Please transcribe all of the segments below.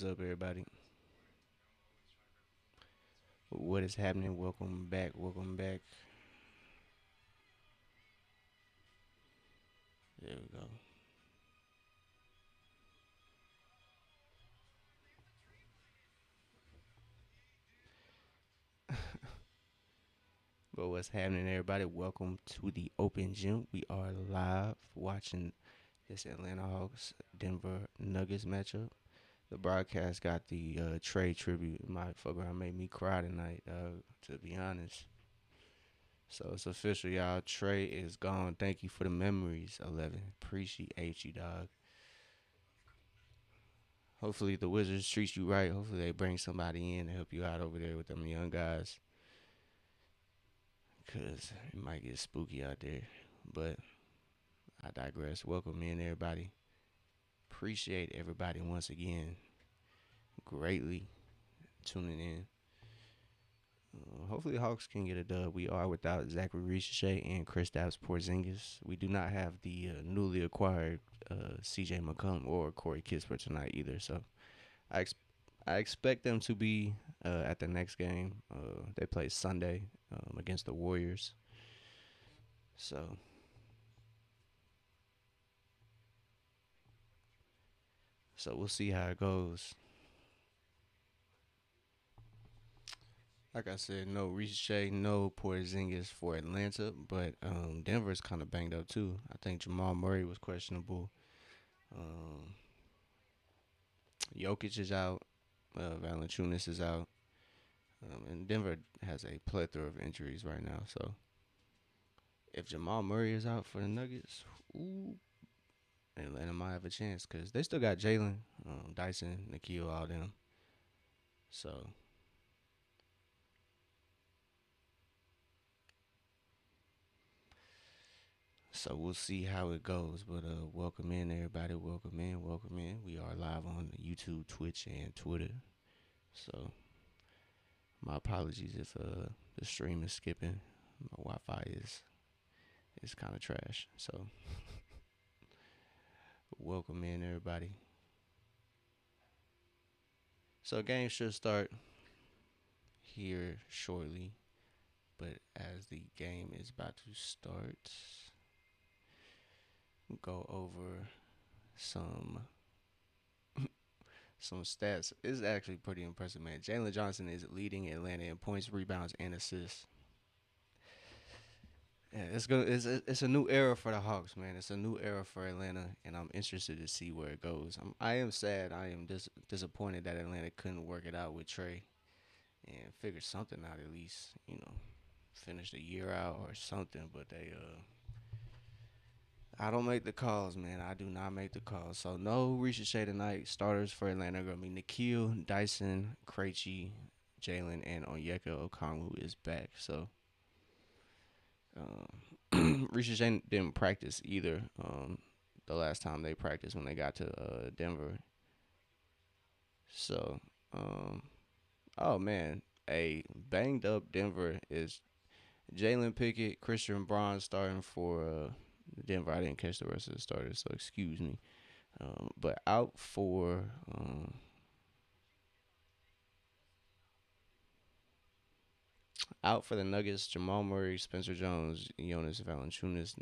up, everybody? What is happening? Welcome back. Welcome back. There we go. But what's happening, everybody? Welcome to the Open Gym. We are live watching this Atlanta Hawks Denver Nuggets matchup. The broadcast got the Trey tribute. My fuck around made me cry tonight, to be honest. So it's official, y'all. Trey is gone. Thank you for the memories, 11. Appreciate you, dog. Hopefully the Wizards treat you right. Hopefully they bring somebody in to help you out over there with them young guys. Cause it might get spooky out there. But I digress. Welcome in everybody. Appreciate everybody once again. Greatly tuning in. Hopefully the Hawks can get a dub. We are without Zachary Ricochet and Kristaps Porzingis. We do not have the newly acquired C.J. McCollum or Corey Kispert tonight either. So I ex- I expect them to be at the next game. They play Sunday against the Warriors. So we'll see how it goes. Like I said, no Ricochet, no Porzingis for Atlanta, but Denver's kind of banged up too. I think Jamal Murray was questionable. Um, Jokic is out. Valanciunas is out. And Denver has a plethora of injuries right now. So if Jamal Murray is out for the Nuggets, ooh, Atlanta might have a chance because they still got Jalen, Dyson, Nikhil, all them. So we'll see how it goes. But welcome in everybody. Welcome in. Welcome in. We are live on YouTube, Twitch, and Twitter. So my apologies if the stream is skipping. My Wi-Fi is kind of trash. So welcome in everybody. So game should start here shortly. But as the game is about to start, go over some stats. It's actually pretty impressive, man. Jalen Johnson is leading Atlanta in points, rebounds, and assists. Yeah, it's a new era for the Hawks, man. It's a new era for Atlanta, and I'm interested to see where it goes. I am sad. I am disappointed that Atlanta couldn't work it out with Trey and figure something out at least. Finish the year out or something. But I don't make the calls, man. I do not make the calls. So no Ricochet tonight. Starters for Atlanta are gonna be Nikhil, Dyson, Krejci, Jalen, and Onyeka Okongwu is back. So Ricochet didn't practice either. The last time they practiced when they got to Denver. So oh man, a banged up Denver is Jalen Pickett, Christian Braun starting for Denver. I didn't catch the rest of the starters, so excuse me. But out for the Nuggets, Jamal Murray, Spencer Jones, Jonas Valanciunas,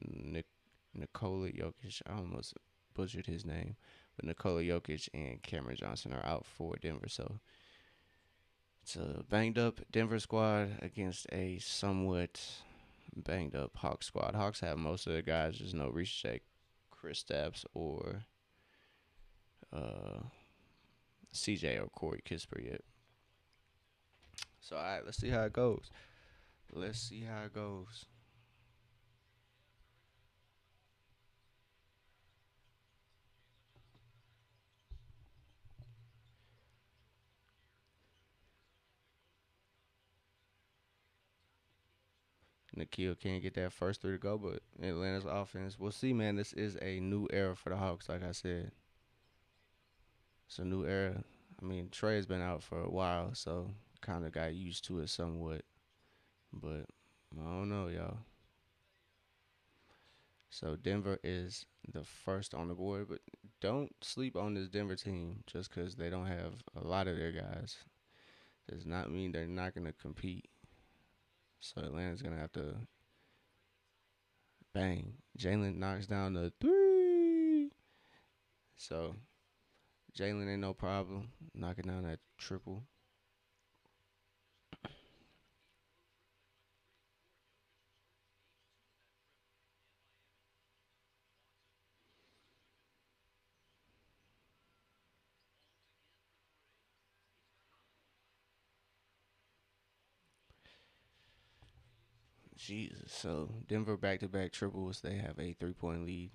Nikola Jokic. I almost butchered his name, but Nikola Jokic and Cameron Johnson are out for Denver. So it's a banged up Denver squad against a somewhat banged up Hawks squad. Hawks have most of the guys. There's no Ricochet, Kristaps, or uh, CJ or Corey Kispert yet. So all right, let's see how it goes. Let's see how it goes. Nikhil can't get that first three to go, but Atlanta's offense, we'll see, man. This is a new era for the Hawks, like I said. It's a new era. I mean, Trey's been out for a while, so kind of got used to it somewhat. But I don't know, y'all. So Denver is the first on the board, but don't sleep on this Denver team just because they don't have a lot of their guys. Does not mean they're not going to compete. So Atlanta's going to have to bang. Jalen knocks down the three. So Jalen ain't no problem knocking down that triple. Jesus. So Denver back to back triples. They have a 3 point lead.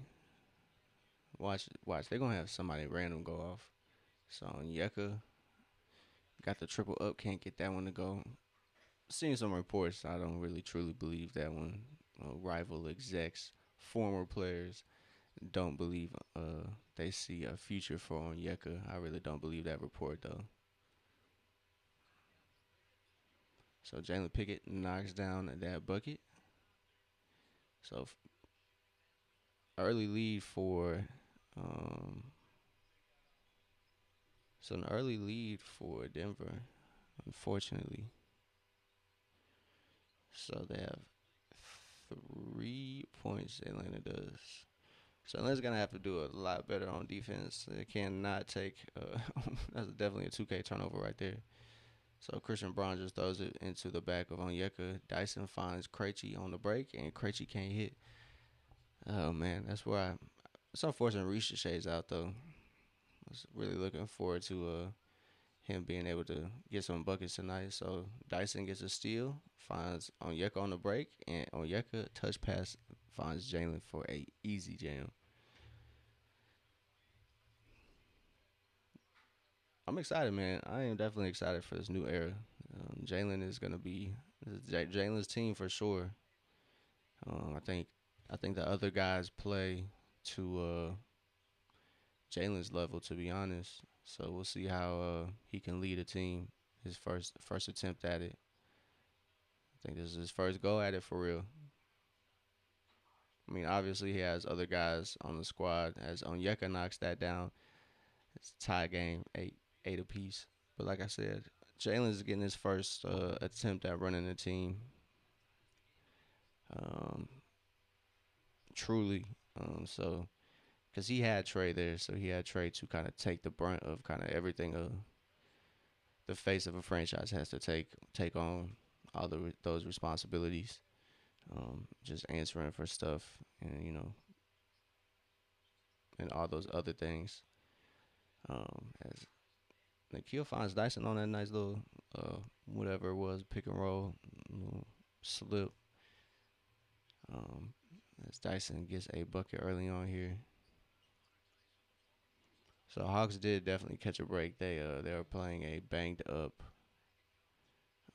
Watch. They're gonna have somebody random go off. So Yeka got the triple up. Can't get that one to go. Seeing some reports, I don't really truly believe that one. Rival execs, former players don't believe they see a future for Onyeka. I really don't believe that report though. So Jalen Pickett knocks down that bucket. So early lead for um, an early lead for Denver, unfortunately. So they have 3 points. Atlanta does. So Atlanta's gonna have to do a lot better on defense. They cannot take. That's definitely a 2K turnover right there. So Christian Braun just throws it into the back of Onyeka. Dyson finds Krejci on the break, and Krejci can't hit. Oh man, that's why. It's unfortunate Shades out though. I was really looking forward to him being able to get some buckets tonight. So Dyson gets a steal, finds Onyeka on the break, and Onyeka touch pass finds Jalen for a easy jam. I'm excited, man. I am definitely excited for this new era. Jalen is gonna be Jalen's team for sure. I think the other guys play to Jalen's level, to be honest. So we'll see how he can lead a team. His first attempt at it. I think this is his first go at it for real. I mean, obviously he has other guys on the squad. As Onyeka knocks that down, it's a tie game, eight apiece. But like I said, Jalen's getting his first attempt at running the team. Um, truly. So because he had Trey there, so he had Trey to kind of take the brunt of kind of everything the face of a franchise has to take on all those responsibilities. Just answering for stuff and and all those other things. As Nikhil finds Dyson on that nice little whatever it was pick and roll slip. Um, as Dyson gets a bucket early on here. So Hawks did definitely catch a break. They were playing a banged up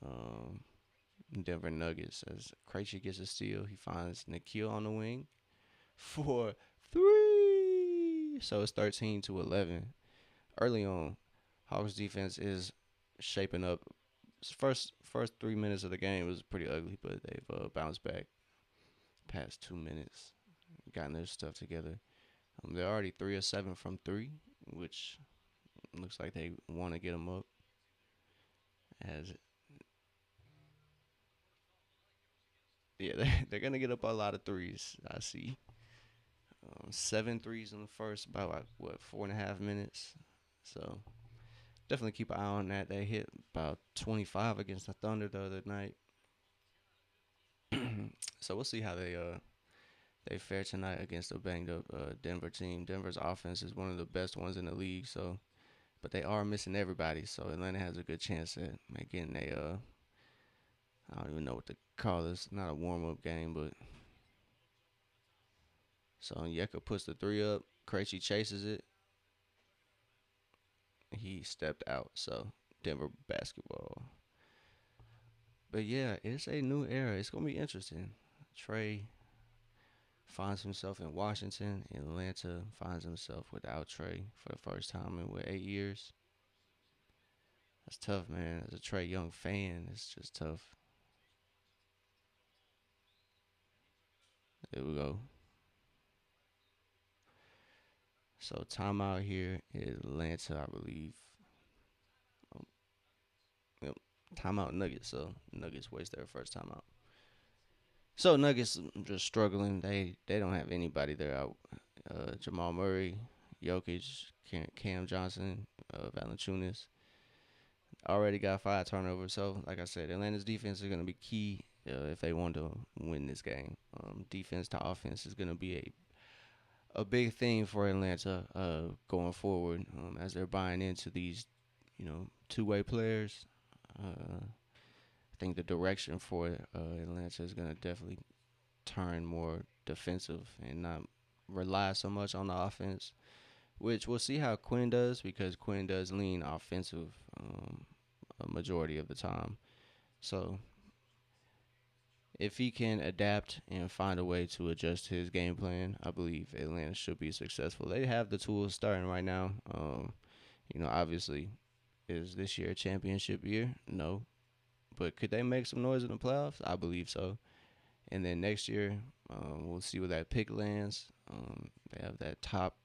um, Denver Nuggets as Krejci gets a steal. He finds Nikhil on the wing for three. So it's 13-11. Early on, Hawks defense is shaping up. First 3 minutes of the game was pretty ugly, but they've bounced back past 2 minutes, gotten their stuff together. They're already 3 of 7 from three, which looks like they want to get them up. As yeah, they're gonna get up a lot of threes. I see 7 threes in the first about what 4.5 minutes. So definitely keep an eye on that. They hit about 25 against the Thunder the other night. So we'll see how they fare tonight against a banged up Denver team. Denver's offense is one of the best ones in the league. So, but they are missing everybody. So Atlanta has a good chance at getting a I don't even know what to call this. Not a warm up game, but so Yeka puts the three up. Krejci chases it. He stepped out. So Denver basketball. But yeah, it's a new era. It's gonna be interesting. Trey finds himself in Washington. Atlanta finds himself without Trey for the first time in 8 years. That's tough, man. As a Trey Young fan, it's just tough. There we go. So timeout here, Atlanta, I believe. Um, yep, timeout Nuggets. So Nuggets waste their first timeout. So Nuggets just struggling. They don't have anybody there. Out. Jamal Murray, Jokic, Cam Johnson, Valanciunas already got 5 turnovers. So like I said, Atlanta's defense is going to be key if they want to win this game. Defense to offense is going to be a big thing for Atlanta going forward as they're buying into these, two-way players. I think the direction for Atlanta is going to definitely turn more defensive and not rely so much on the offense, which we'll see how Quinn does because Quinn does lean offensive a majority of the time. So if he can adapt and find a way to adjust his game plan, I believe Atlanta should be successful. They have the tools starting right now. Obviously, is this year a championship year? No. But could they make some noise in the playoffs? I believe so. And then next year, we'll see where that pick lands. They have that top,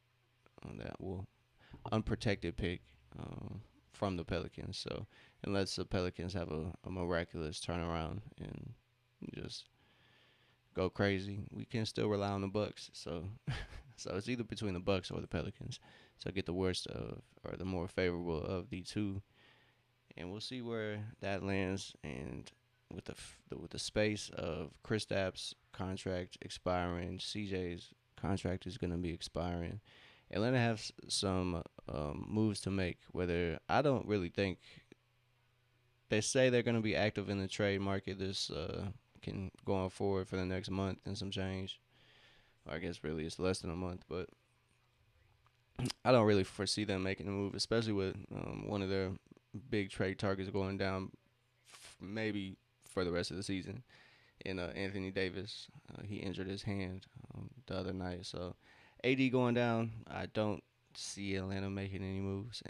that will unprotected pick from the Pelicans. So unless the Pelicans have a miraculous turnaround and just go crazy, we can still rely on the Bucks. So so it's either between the Bucks or the Pelicans. So get the worst of or the more favorable of the two, and we'll see where that lands. And with the space of Kristaps' contract expiring, CJ's contract is going to be expiring. Atlanta has some moves to make. Whether I don't really think they say they're going to be active in the trade market this can going forward for the next month and some change. Or I guess really it's less than a month, but I don't really foresee them making a move, especially with one of their big trade targets going down, maybe for the rest of the season. And Anthony Davis, he injured his hand the other night, so AD going down. I don't see Atlanta making any moves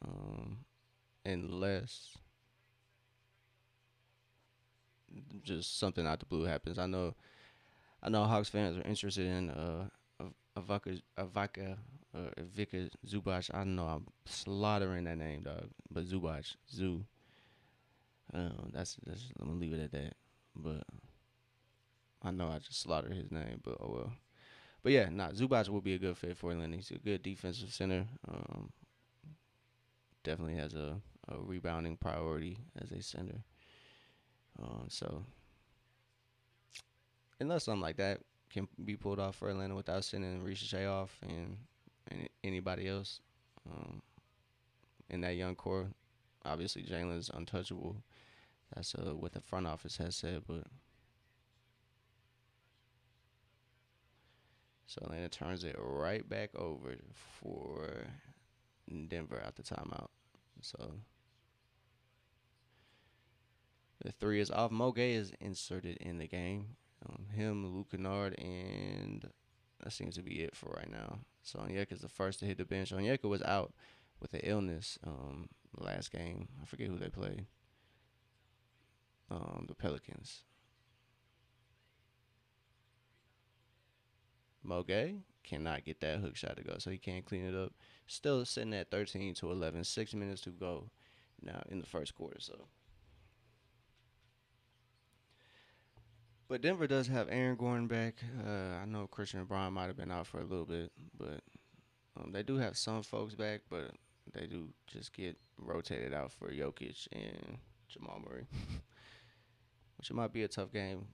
um, unless just something out the blue happens. I know Hawks fans are interested in Ivica Zubac. I know I'm slaughtering that name, dog. But Zubac, Zoo. That's I'm gonna leave it at that. But I know I just slaughtered his name, but oh well. But yeah, Zubac will be a good fit for Atlanta. He's a good defensive center. Definitely has a rebounding priority as a center. So unless something like that can be pulled off for Atlanta without sending Ricochet off and anybody else um, in that young core. Obviously, Jalen's untouchable. That's what the front office has said. But so Atlanta turns it right back over for Denver at the timeout. So the three is off. Mo Gay is inserted in the game. Him, Luke Kennard, and that seems to be it for right now. So Onyeka is the first to hit the bench. Onyeka was out with an illness last game. I forget who they played. The Pelicans. Mo Gay cannot get that hook shot to go, so he can't clean it up. Still sitting at 13-11, 6 minutes to go now in the first quarter. So, but Denver does have Aaron Gordon back. I know Christian Brown might have been out for a little bit, but they do have some folks back, but they do just get rotated out for Jokic and Jamal Murray, which might be a tough game.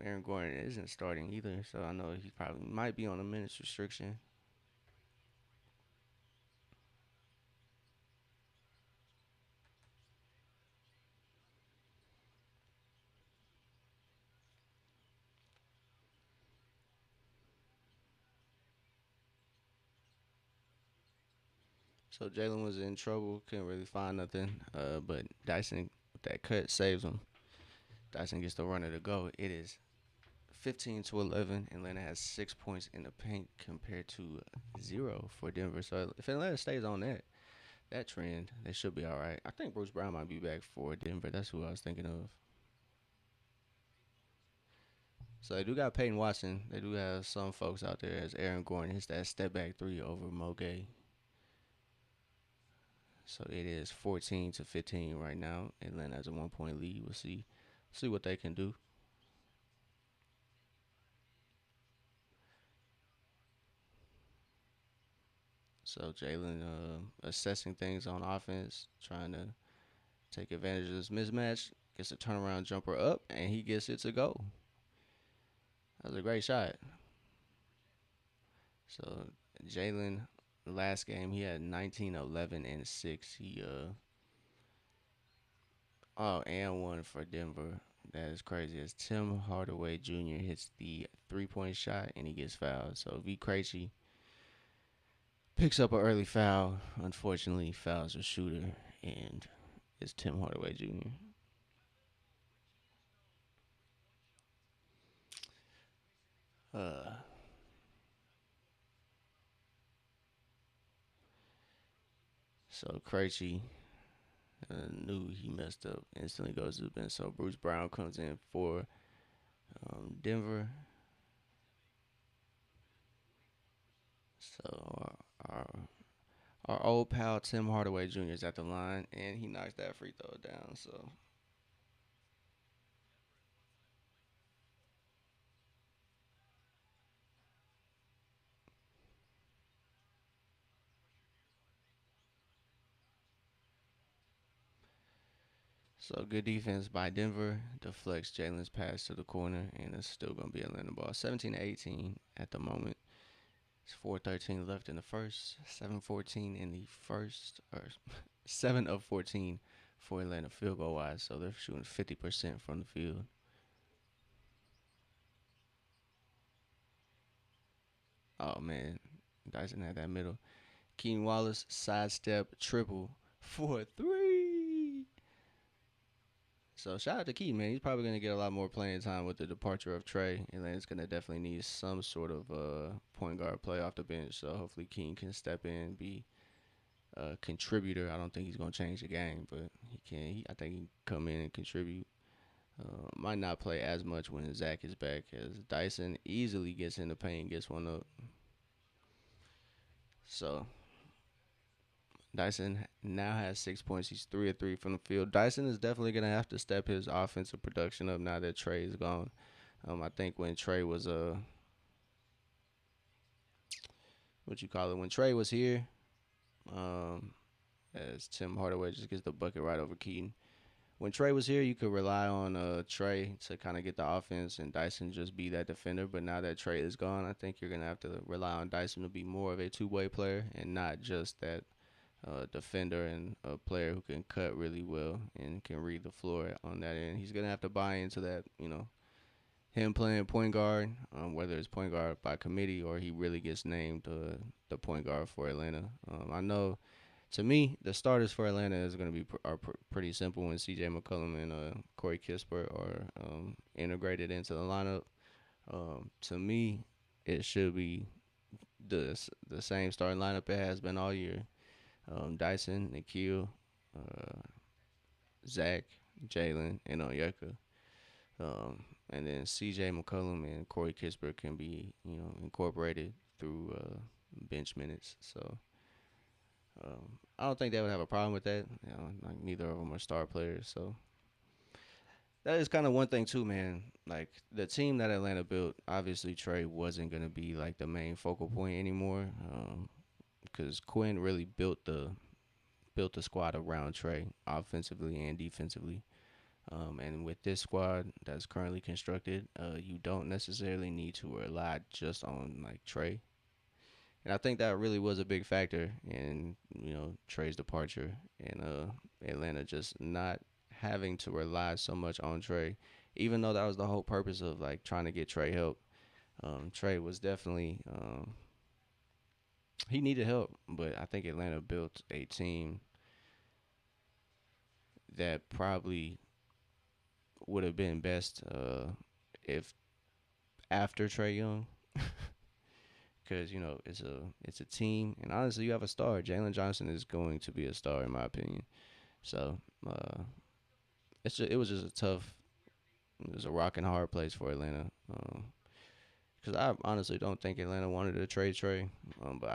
Aaron Gordon isn't starting either, so I know he probably might be on a minutes restriction. So Jalen was in trouble, couldn't really find nothing. But Dyson with that cut saves him. Dyson gets the runner to go. It is 15-11. Atlanta has 6 points in the paint compared to 0 for Denver. So if Atlanta stays on that trend, they should be all right. I think Bruce Brown might be back for Denver. That's who I was thinking of. So they do got Peyton Watson. They do have some folks out there as Aaron Gordon hits that step back three over Moge. So it is 14-15 right now. Atlanta has a 1 point lead. We'll see what they can do. So Jalen assessing things on offense, trying to take advantage of this mismatch. Gets a turnaround jumper up, and he gets it to go. That was a great shot. So Jalen, last game he had 19, 11, and 6. And one for Denver. That is crazy. As Tim Hardaway Jr. hits the 3 point shot and he gets fouled. So V Krejci picks up an early foul. Unfortunately, fouls a shooter, and it's Tim Hardaway Jr. Uh, so Krejci knew he messed up. Instantly goes to the bench. So Bruce Brown comes in for Denver. So our old pal Tim Hardaway Jr. is at the line, and he knocks that free throw down. So good defense by Denver. Deflects Jalen's pass to the corner, and it's still gonna be Atlanta ball. 17-18 at the moment. It's 4:13 left in the first. 7:14 in the first, or 7 of 14 for Atlanta field goal wise. So they're shooting 50% from the field. Oh man, Dyson had that middle. Keen Wallace sidestep triple for three. So shout out to Key, man. He's probably gonna get a lot more playing time with the departure of Trey. Atlanta's gonna definitely need some sort of point guard play off the bench. So hopefully King can step in, be a contributor. I don't think he's gonna change the game, but he can. I think he can come in and contribute. Might not play as much when Zach is back, as Dyson easily gets in the paint, gets one up. So Dyson now has 6 points. He's 3 of 3 from the field. Dyson is definitely gonna have to step his offensive production up now that Trey is gone. I think when Trey was what you call it, when Trey was here, um, as Tim Hardaway just gets the bucket right over Keaton. When Trey was here, you could rely on Trey to kind of get the offense and Dyson just be that defender. But now that Trey is gone, I think you're gonna have to rely on Dyson to be more of a two-way player and not just that defender and a player who can cut really well and can read the floor on that end. He's gonna have to buy into that, him playing point guard, whether it's point guard by committee or he really gets named the point guard for Atlanta. I know, to me, the starters for Atlanta is going to be pretty simple when C.J. McCollum and Corey Kispert are integrated into the lineup. To me, it should be the same starting lineup it has been all year. Dyson, Nikhil, uh, Zach, Jalen, and Onyeka. And then C.J. McCollum and Corey Kispert can be, incorporated through bench minutes. So I don't think they would have a problem with that. Like neither of them are star players. So that is kind of one thing too, man. Like the team that Atlanta built, obviously Trey wasn't gonna be like the main focal point anymore, because Quinn really built the squad around Trey, offensively and defensively. And with this squad that's currently constructed, you don't necessarily need to rely just on like Trey. And I think that really was a big factor in Trey's departure and Atlanta just not having to rely so much on Trey, even though that was the whole purpose of like trying to get Trey help. Trey was definitely he needed help, but I think Atlanta built a team that probably would have been best if after Trey Young, because it's a team, and honestly, you have a star. Jalen Johnson is going to be a star in my opinion. So it was just a tough. It was a rock and hard place for Atlanta. Because I honestly don't think Atlanta wanted to trade Trey, but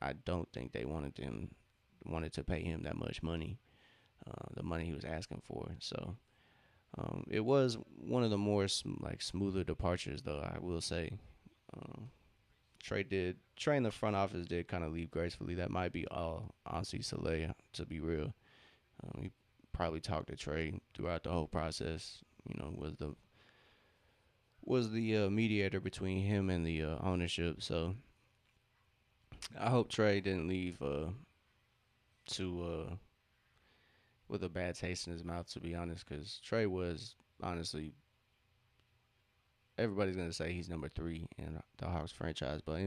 I don't think they wanted to pay him that much money, the money he was asking for. So it was one of the more smoother departures, though I will say. Um, Trey in the front office did kind of leave gracefully. That might be all Ansi Saleh, to be real. He probably talked to Trey throughout the whole process. Was the mediator between him and the ownership. So I hope Trey didn't leave to with a bad taste in his mouth. To be honest, because Trey was honestly everybody's gonna say he's number three in the Hawks franchise, but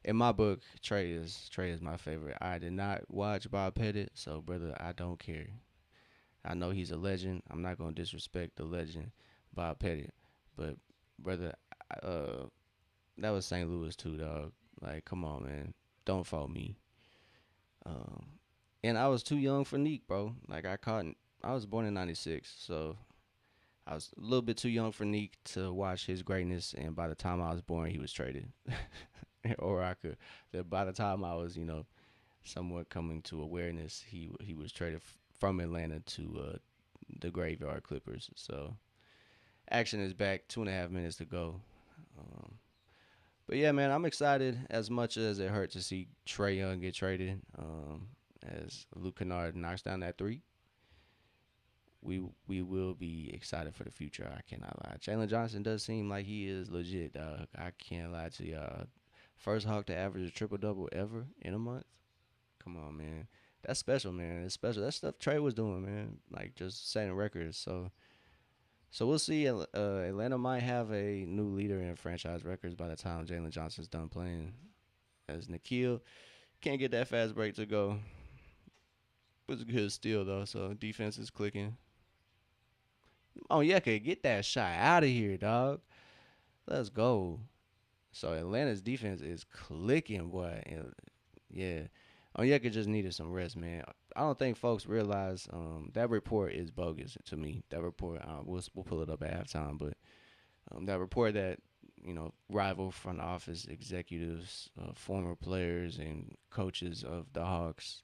in my book, Trey is my favorite. I did not watch Bob Pettit, so brother, I don't care. I know he's a legend. I'm not gonna disrespect the legend, Bob Pettit, but brother, uh, that was St. Louis too, dog. Like, come on, man, don't fault me. Um, and I was too young for Neek, bro. Like, I was born in '96, so I was a little bit too young for Neek to watch his greatness. And by the time I was born, he was traded, or I could. That by the time I was, somewhat coming to awareness, he was traded from Atlanta to the Graveyard Clippers. So action is back. 2.5 minutes to go. Um, but yeah, man, I'm excited as much as it hurt to see Trey Young get traded. As Luke Kennard knocks down that three, we will be excited for the future. I cannot lie. Jalen Johnson does seem like he is legit, dog. I can't lie to y'all. First Hawk to average a triple double ever in a month. Come on, man. That's special, man. It's special. That stuff Trey was doing, man. Like just setting records. So we'll see. Atlanta might have a new leader in franchise records by the time Jalen Johnson's done playing. As Nikhil can't get that fast break to go. It was a good steal though. So defense is clicking. Oh yeah, could get that shot out of here, dog. Let's go. So Atlanta's defense is clicking, boy. And yeah, Onyeka just needed some rest, man. I don't think folks realize that report is bogus to me. That report, we'll pull it up at halftime, but that report that rival front office executives, former players, and coaches of the Hawks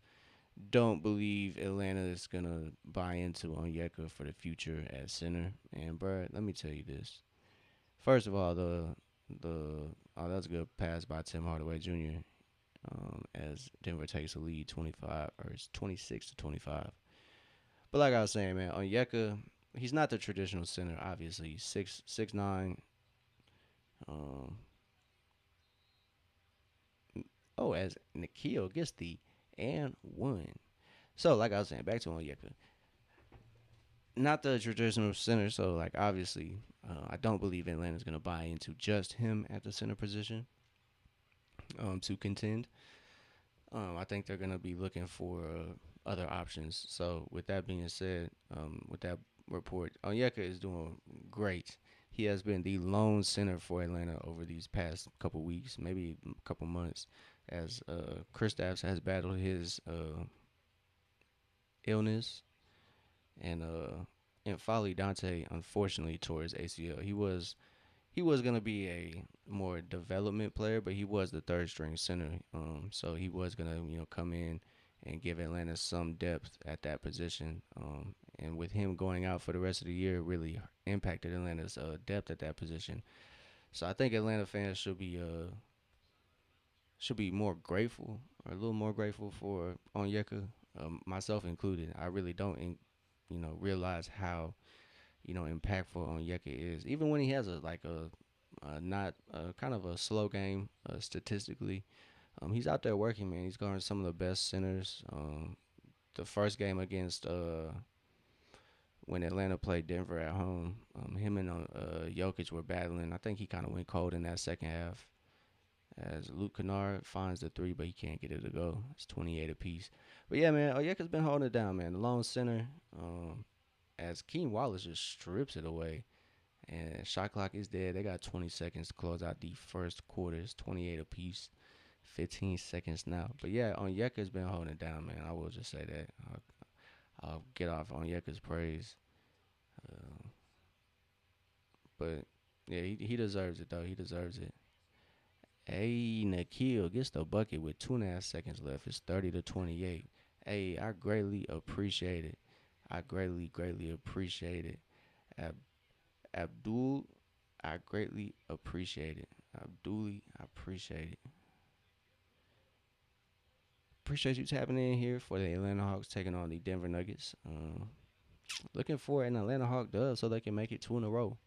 don't believe Atlanta is gonna buy into Onyeka for the future at center. And bro, let me tell you this. First of all, the that was a good pass by Tim Hardaway Jr. As Denver takes the lead 25 or it's 26-25. But like I was saying, man, Onyeka, he's not the traditional center. Obviously, he's 6'9". Um, as Nikhil gets the and one. So like I was saying, back to Onyeka, not the traditional center. So like obviously, I don't believe Atlanta's gonna buy into just him at the center position to contend. I think they're gonna be looking for other options. So with that being said, with that report, Onyeka is doing great. He has been the lone center for Atlanta over these past couple weeks, maybe a couple months, as Kristaps has battled his illness, and Folly Dante unfortunately tore his ACL. He was gonna be a more development player, but he was the third string center. So he was gonna come in and give Atlanta some depth at that position. And with him going out for the rest of the year, really impacted Atlanta's depth at that position. So I think Atlanta fans should be more grateful or a little more grateful for Onyeka, myself included. I really don't, realize how impactful Onyeka is. Even when he has a not kind of a slow game statistically, he's out there working, man. He's guarding some of the best centers. The first game against when Atlanta played Denver at home, him and Jokic were battling. I think he kind of went cold in that second half. As Luke Kennard finds the three, but he can't get it to go. It's 28 apiece. But yeah, man, Onyeka's been holding it down, man. The lone center, as Keen Wallace just strips it away. And shot clock is dead. They got 20 seconds to close out the first quarter. It's 28 apiece. 15 seconds now. But yeah, Onyeka's been holding it down, man. I will just say that. I'll get off Onyeka's praise. Uh, But yeah, he deserves it though. He deserves it. Hey, Nikhil gets the bucket with 2.5 seconds left. It's 30-28. Hey, I greatly appreciate it. I greatly appreciate it. Ab- Abdul, I greatly appreciate it. Abduli, I appreciate it. Appreciate you tapping in here for the Atlanta Hawks taking on the Denver Nuggets. Looking for an Atlanta Hawk dub so they can make it two in a row.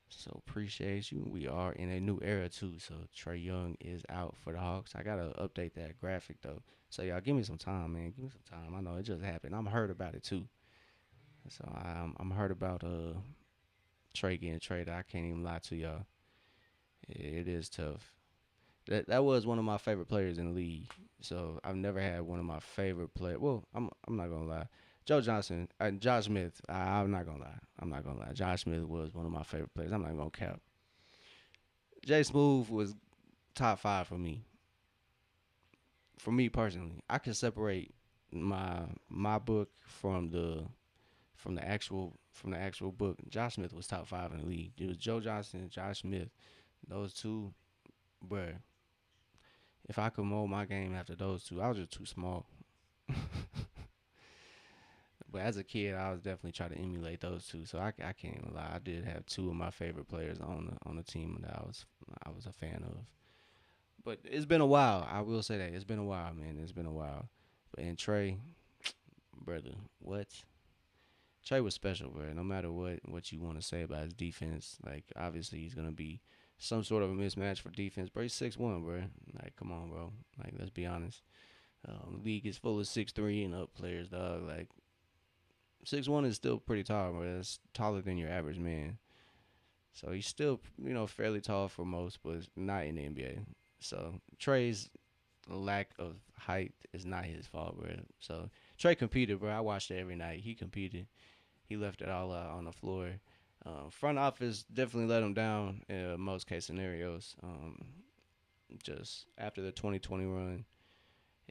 So appreciate you. We are in a new era too. So Trey Young is out for the Hawks. I gotta update that graphic though. So y'all give me some time, man. Give me some time. I know it just happened. I'm hurt about it too. So I'm hurt about Trey getting traded. I can't even lie to y'all. It is tough. That was one of my favorite players in the league. So I've never had one of my favorite players. Well, I'm not gonna lie. Joe Johnson, Josh Smith. I'm not gonna lie. I'm not gonna lie. Josh Smith was one of my favorite players. I'm not gonna cap. Jay Smooth was top five for me. For me personally, I can separate my book from the actual book. Josh Smith was top five in the league. It was Joe Johnson and Josh Smith. Those two, bruh. If I could mold my game after those two, I was just too small. But as a kid, I was definitely trying to emulate those two. So I can't even lie. I did have two of my favorite players on the team that I was a fan of. But it's been a while. I will say that it's been a while, man. It's been a while. But and Trey, brother, what? Trey was special, bro. No matter what you want to say about his defense, like obviously he's gonna be some sort of a mismatch for defense. Bro, he's 6'1", bro. Like, come on, bro. Like, let's be honest. League is full of 6'3" and up players, dog. Like 6'1" is still pretty tall, bro. That's taller than your average man. So he's still, fairly tall for most, but not in the NBA. So Trey's lack of height is not his fault, bro. So Trey competed, bro. I watched it every night. He competed. He left it all out on the floor. Front office definitely let him down in most case scenarios. Just after the 2020 run,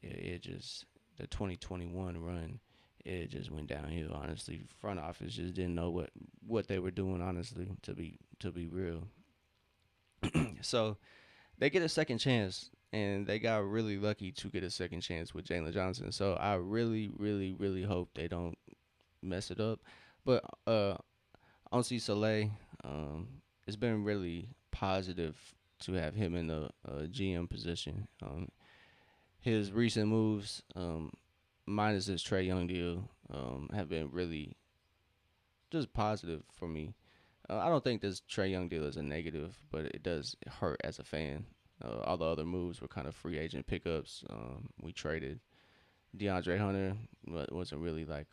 it just the 2021 run, it just went downhill. Honestly, front office just didn't know what they were doing. Honestly, to be real, so they get a second chance, and they got really lucky to get a second chance with Jalen Johnson. So I really, really, really hope they don't mess it up. But Onsi Soleil, it's been really positive to have him in the GM position. His recent moves, minus his Trey Young deal, have been really just positive for me. I don't think this Trey Young deal is a negative, but it does hurt as a fan. All the other moves were kind of free agent pickups. We traded DeAndre Hunter, but wasn't really like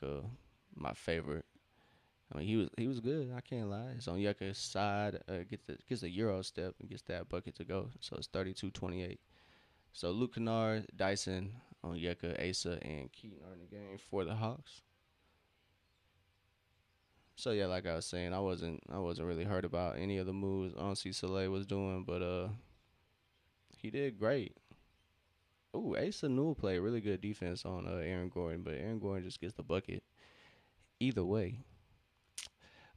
my favorite. I mean, he was good. I can't lie. It's on Yucca's side. Gets a Euro step and gets that bucket to go. So it's 32-28. So Luke Kennard, Dyson, Onyeka, Asa, and Keaton are in the game for the Hawks. So yeah, like I was saying, I wasn't really hurt about any of the moves Onsi Soleil was doing, but he did great. Ooh, Asa Newell played really good defense on Aaron Gordon, but Aaron Gordon just gets the bucket either way.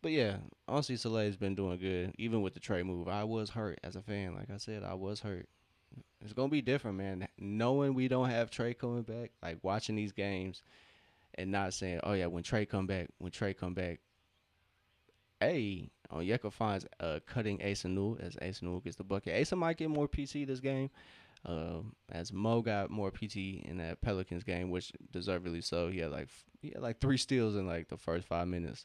But yeah, Onsi Soleil's been doing good, even with the trade move. I was hurt as a fan. Like I said, I was hurt. It's gonna be different, man. Knowing we don't have Trey coming back, like watching these games and not saying, "Oh yeah, when Trey come back, hey, Onyeka finds cutting Asa Newell as Asa Newell gets the bucket. Asa might get more PT this game, as Mo got more PT in that Pelicans game, which deservedly so. He had like 3 steals in like the first 5 minutes.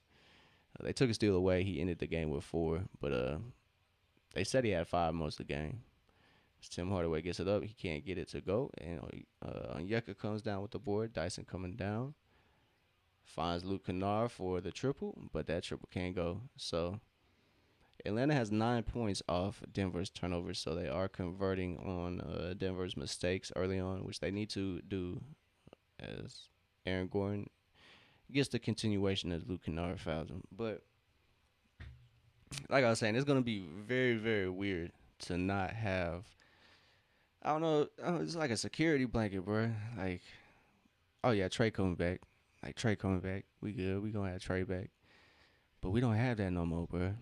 They took a steal away. He ended the game with 4, but they said he had 5 most of the game. As Tim Hardaway gets it up, he can't get it to go, and Onyeka comes down with the board. Dyson coming down, finds Luke Kennard for the triple, but that triple can't go. So Atlanta has 9 points off Denver's turnovers, so they are converting on Denver's mistakes early on, which they need to do as Aaron Gordon gets the continuation as Luke Kennard fouls him. But like I was saying, it's going to be very, very weird to not have. I don't know. It's like a security blanket, bro. Like, oh yeah, Trey coming back. Like Trey coming back. We good. We gonna have Trey back. But we don't have that no more, bro.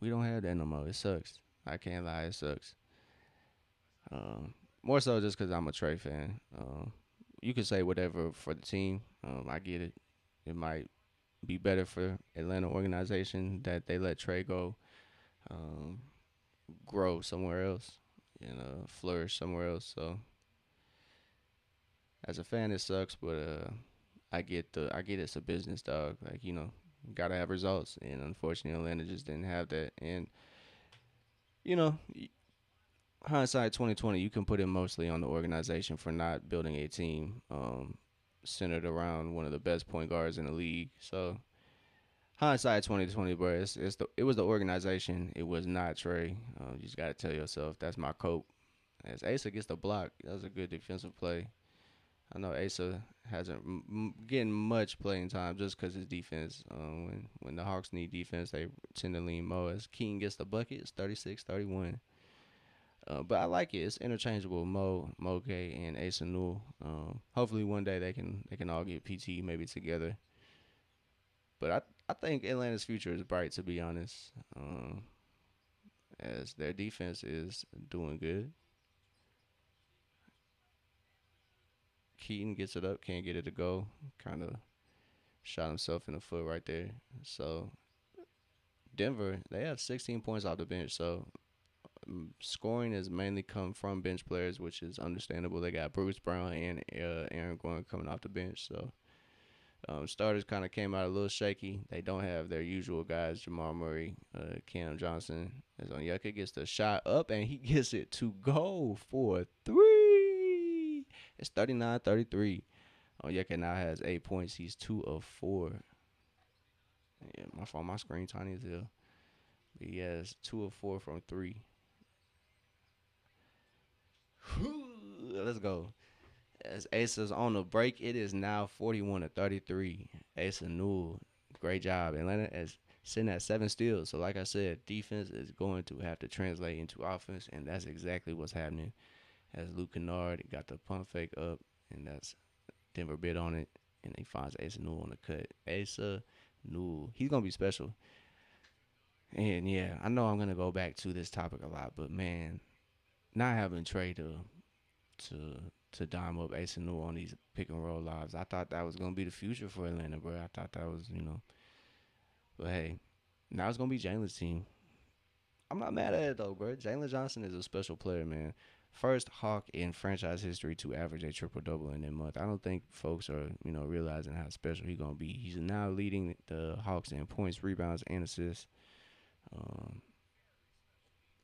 We don't have that no more. It sucks. I can't lie, it sucks. More so just because I'm a Trey fan. You can say whatever for the team. I get it. It might be better for Atlanta organization that they let Trey go, um, grow somewhere else, flourish somewhere else. So as a fan, it sucks, but I get it's a business, dog. Like gotta have results, and unfortunately, Atlanta just didn't have that. And you know, hindsight 2020, you can put it mostly on the organization for not building a team centered around one of the best point guards in the league. So hindsight 2020, bro, it was the organization. It was not Trey. You just gotta tell yourself that's my cope. As Asa gets the block, that was a good defensive play. I know Asa hasn't getting much playing time just because his defense. When the Hawks need defense, they tend to lean Mo. As Keaton gets the bucket, it's 36-31. But I like it. It's interchangeable. Mo Gay, and Asa Newell. Hopefully one day they can all get PT maybe together. But I think Atlanta's future is bright, to be honest. As their defense is doing good. Keaton gets it up, can't get it to go. Kind of shot himself in the foot right there. So Denver, they have 16 points off the bench. So scoring has mainly come from bench players, which is understandable. They got Bruce Brown and Aaron Gordon coming off the bench. So starters kind of came out a little shaky. They don't have their usual guys, Jamal Murray, Cam Johnson. As Onyeka gets the shot up, and he gets it to go for three. It's 39-33. Onyeka now has 8 points. He's 2 of 4. Yeah, my phone, my screen tiny as hell. But he has 2 of 4 from 3. Let's go. As Asa's on the break, it is now 41-33. Asa Newell, great job. Atlanta is sitting at 7 steals. So, like I said, defense is going to have to translate into offense, and that's exactly what's happening. As Luke Kennard got the pump fake up, and that's Denver bid on it, and he finds Asa Newell on the cut. Asa Newell, he's going to be special. And, yeah, I know I'm going to go back to this topic a lot, but, man, not having Trey to to dime up Asa Newell on these pick and roll lives. I thought that was gonna be the future for Atlanta, bro. I thought that was, But hey, now it's gonna be Jalen's team. I'm not mad at it though, bro. Jalen Johnson is a special player, man. First Hawk in franchise history to average a triple double in a month. I don't think folks are, realizing how special he's gonna be. He's now leading the Hawks in points, rebounds, and assists. Um,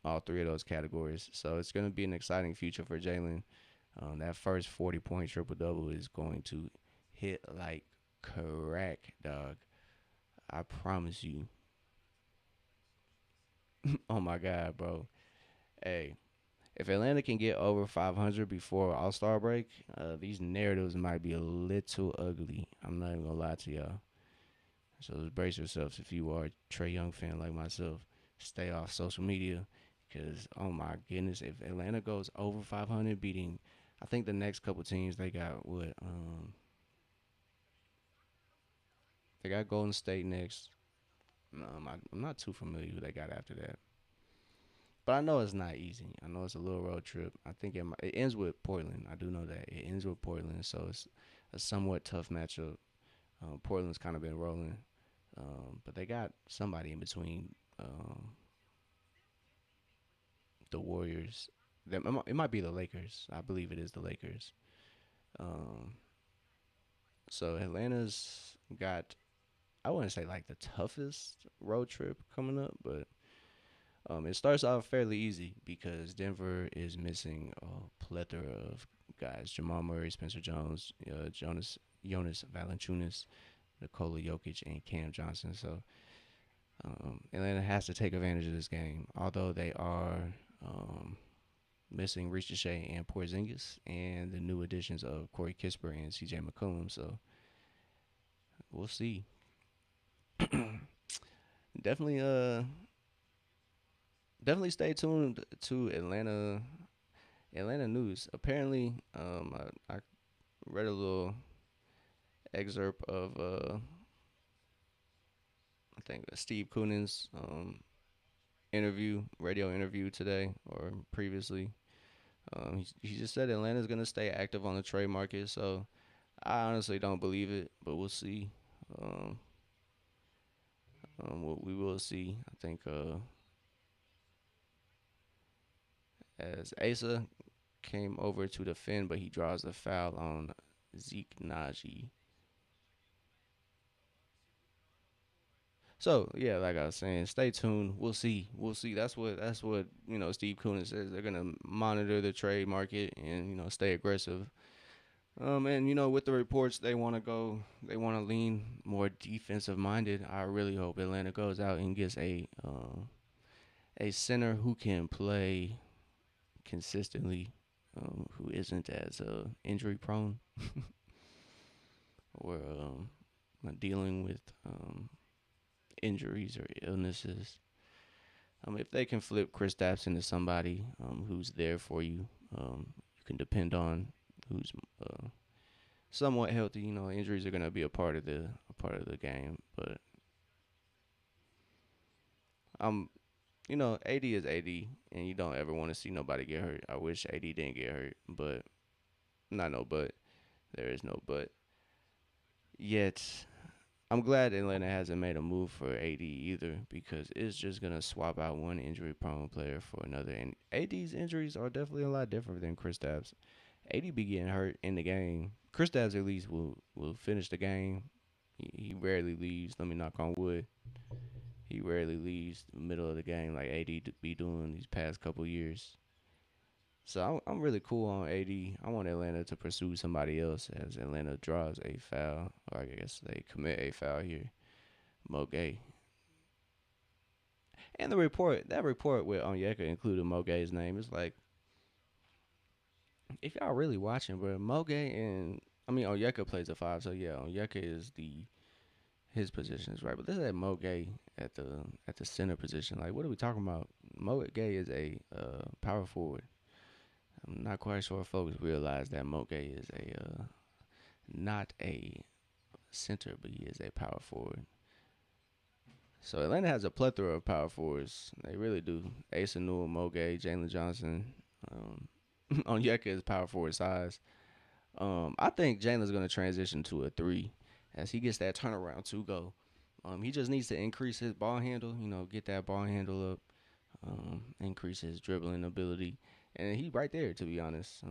all three of those categories. So it's gonna be an exciting future for Jalen. That first 40-point triple double is going to hit like crack, dog. I promise you. Oh my God, bro. Hey, if Atlanta can get over 500 before All Star break, these narratives might be a little ugly. I'm not even gonna lie to y'all. So just brace yourselves if you are a Trey Young fan like myself. Stay off social media, because oh my goodness, if Atlanta goes over 500, beating, I think the next couple teams they got what they got Golden State next. I'm not too familiar who they got after that. But I know it's not easy. I know it's a little road trip. I think it ends with Portland. I do know that. It ends with Portland, so it's a somewhat tough matchup. Portland's kind of been rolling. But they got somebody in between the Warriors. It might be the Lakers. I believe it is the Lakers. Um, so Atlanta's got, I wouldn't say like the toughest road trip coming up, but it starts off fairly easy because Denver is missing a plethora of guys: Jamal Murray, Spencer Jones, Jonas Valanciunas, Nikola Jokic, and Cam Johnson. So Atlanta has to take advantage of this game, although they are missing Ricochet and Porzingis, and the new additions of Corey Kispert and C.J. McCollum. So we'll see. Definitely, definitely stay tuned to Atlanta news. Apparently, I read a little excerpt of I think Steve Coonan's radio interview today or previously. He just said Atlanta's gonna stay active on the trade market. So I honestly don't believe it, but we'll see. Um, we will see. I think as Asa came over to defend, but he draws the foul on Zeke Naji. So yeah, like I was saying, stay tuned. We'll see. We'll see. That's what Steve Koonin says. They're gonna monitor the trade market and stay aggressive. And with the reports, they want to lean more defensive minded. I really hope Atlanta goes out and gets a center who can play consistently, who isn't as injury prone or dealing with injuries or illnesses. If they can flip Chris Stapps into somebody who's there for you, you can depend on, who's somewhat healthy. Injuries are gonna be a part of the game, but um, AD is AD, and you don't ever want to see nobody get hurt. I wish AD didn't get hurt, but not no but. There is no but. Yet, I'm glad Atlanta hasn't made a move for AD either, because it's just gonna swap out one injury-prone player for another. And AD's injuries are definitely a lot different than Kristaps. AD be getting hurt in the game. Kristaps at least will finish the game. He rarely leaves. Let me knock on wood. He rarely leaves the middle of the game like AD be doing these past couple years. So I'm really cool on AD. I want Atlanta to pursue somebody else as Atlanta draws a foul, or I guess they commit a foul here. Mo Gay. And that report with Onyeka included Mo Gay's name. It's like, if y'all really watching, bro, Mo Gay and Onyeka plays a five, so yeah, Onyeka is his position is right. But this is Mo Gay at the center position. Like, what are we talking about? Mo Gay is a power forward. I'm not quite sure if folks realize that Mo Gay is not a center, but he is a power forward. So Atlanta has a plethora of power forwards. They really do. Asa Newell, Mo Gay, Jalen Johnson. Um, Onyeka is power forward size. I think Jalen's going to transition to a three as he gets that turnaround to go. He just needs to increase his ball handle, get that ball handle up, increase his dribbling ability. And he's right there, to be honest.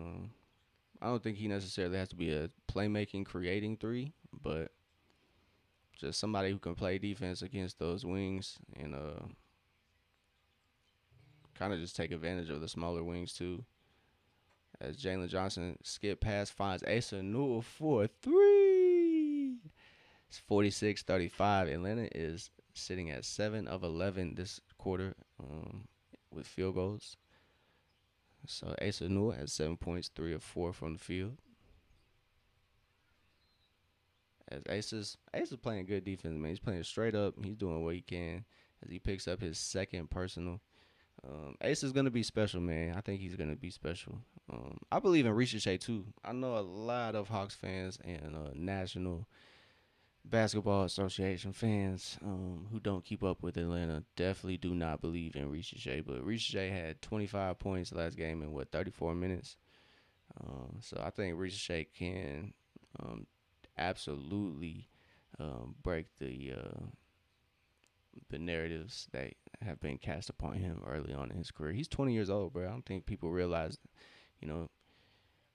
I don't think he necessarily has to be a playmaking, creating three, but just somebody who can play defense against those wings and kind of just take advantage of the smaller wings, too. As Jalen Johnson skip pass finds Asa Newell for three. It's 46-35. Atlanta is sitting at 7 of 11 this quarter with field goals. So Asa Newell has 7 points, 3 of 4 from the field. As Asa's playing good defense, man. He's playing straight up. He's doing what he can as he picks up his second personal. Ace is gonna be special, man. I think he's gonna be special. I believe in Ricochet too. I know a lot of Hawks fans and National Basketball Association fans who don't keep up with Atlanta definitely do not believe in Ricochet. But Ricochet had 25 points last game in 34 minutes. So I think Ricochet can absolutely break the narratives that have been cast upon him early on in his career. He's 20 years old, bro. I don't think people realize, you know,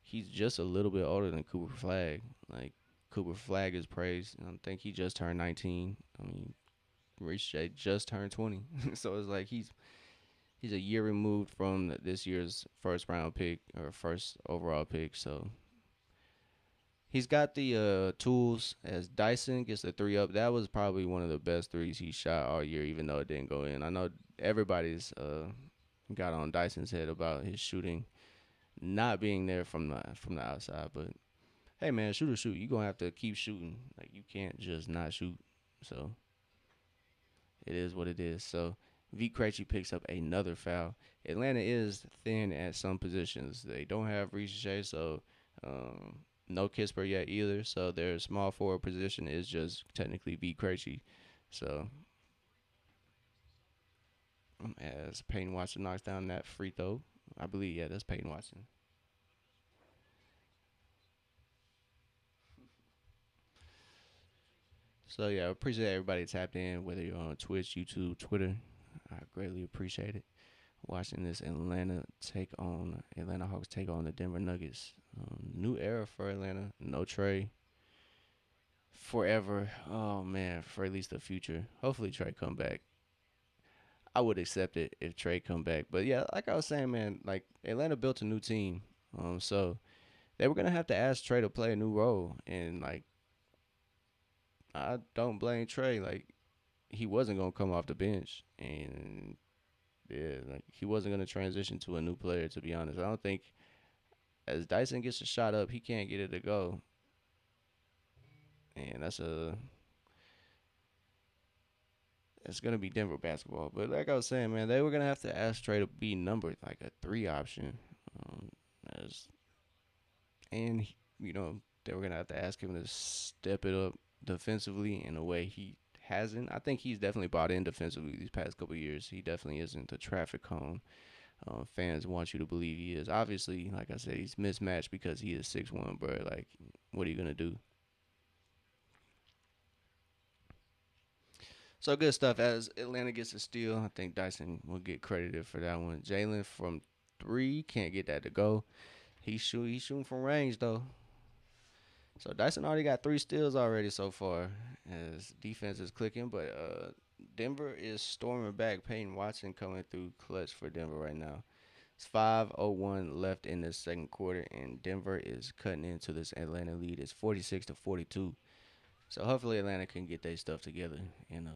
he's just a little bit older than Cooper Flag. Like, Cooper Flag is praised. I think he just turned 19. I mean, Ricochet just turned 20. So it's like he's a year removed from this year's first round pick or first overall pick. So he's got the tools. As Dyson gets the three up, that was probably one of the best threes he shot all year, even though it didn't go in. I know everybody's got on Dyson's head about his shooting not being there from the outside, but hey, man, shoot or shoot. You're going to have to keep shooting. Like, you can't just not shoot. So it is what it is. So V. Krejci picks up another foul. Atlanta is thin at some positions. They don't have Ricochet, so no Kisper yet either. So their small forward position is just technically V. Krejci. So as Peyton Watson knocks down that free throw. I believe, yeah, that's Peyton Watson. So yeah, I appreciate everybody tapped in, whether you're on Twitch, YouTube, Twitter. I greatly appreciate it. Watching this Atlanta Hawks take on the Denver Nuggets. New era for Atlanta. No Trey forever. Oh man, for at least the future. Hopefully Trey come back. I would accept it if Trey come back. But yeah, like I was saying, man, like Atlanta built a new team. So they were gonna have to ask Trey to play a new role, and like I don't blame Trey. Like he wasn't gonna come off the bench, and yeah, like he wasn't gonna transition to a new player. To be honest, I don't think as Dyson gets a shot up, he can't get it to go, and it's gonna be Denver basketball. But like I was saying, man, they were gonna have to ask Trey to be numbered like a three option, um, as and you know they were gonna have to ask him to step it up defensively in a way he hasn't. I think he's definitely bought in defensively these past couple of years. He definitely isn't the traffic cone fans want you to believe he is. Obviously, like I said, he's mismatched because he is 6'1", bro. Like, what are you gonna do? So good stuff. As Atlanta gets a steal, I think Dyson will get credited for that one. Jalen from three can't get that to go. He's shooting from range though. So Dyson already got three steals already so far. As defense is clicking, but Denver is storming back. Peyton Watson coming through clutch for Denver right now. It's 5:01 left in the second quarter, and Denver is cutting into this Atlanta lead. It's 46-42. So hopefully Atlanta can get their stuff together and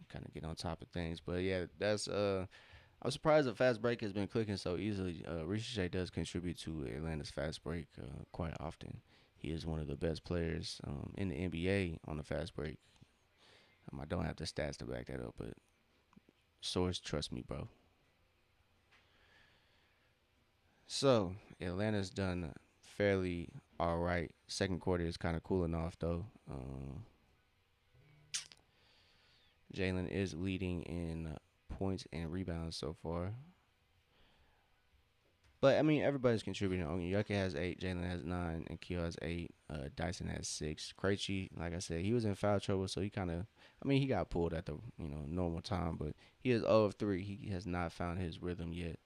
kind of get on top of things. But yeah, that's I'm surprised the fast break has been clicking so easily. Ricochet does contribute to Atlanta's fast break quite often. He is one of the best players in the NBA on the fast break. I don't have the stats to back that up, but source, trust me, bro. So Atlanta's done fairly all right. Second quarter is kind of cooling off though. Jalen is leading in points and rebounds so far. But I mean, everybody's contributing. Yuka has 8, Jalen has 9, and Keo has 8. Dyson has 6. Krejci, like I said, he was in foul trouble, so he kind of, I mean, he got pulled at the normal time, but he is 0 of 3. He has not found his rhythm yet.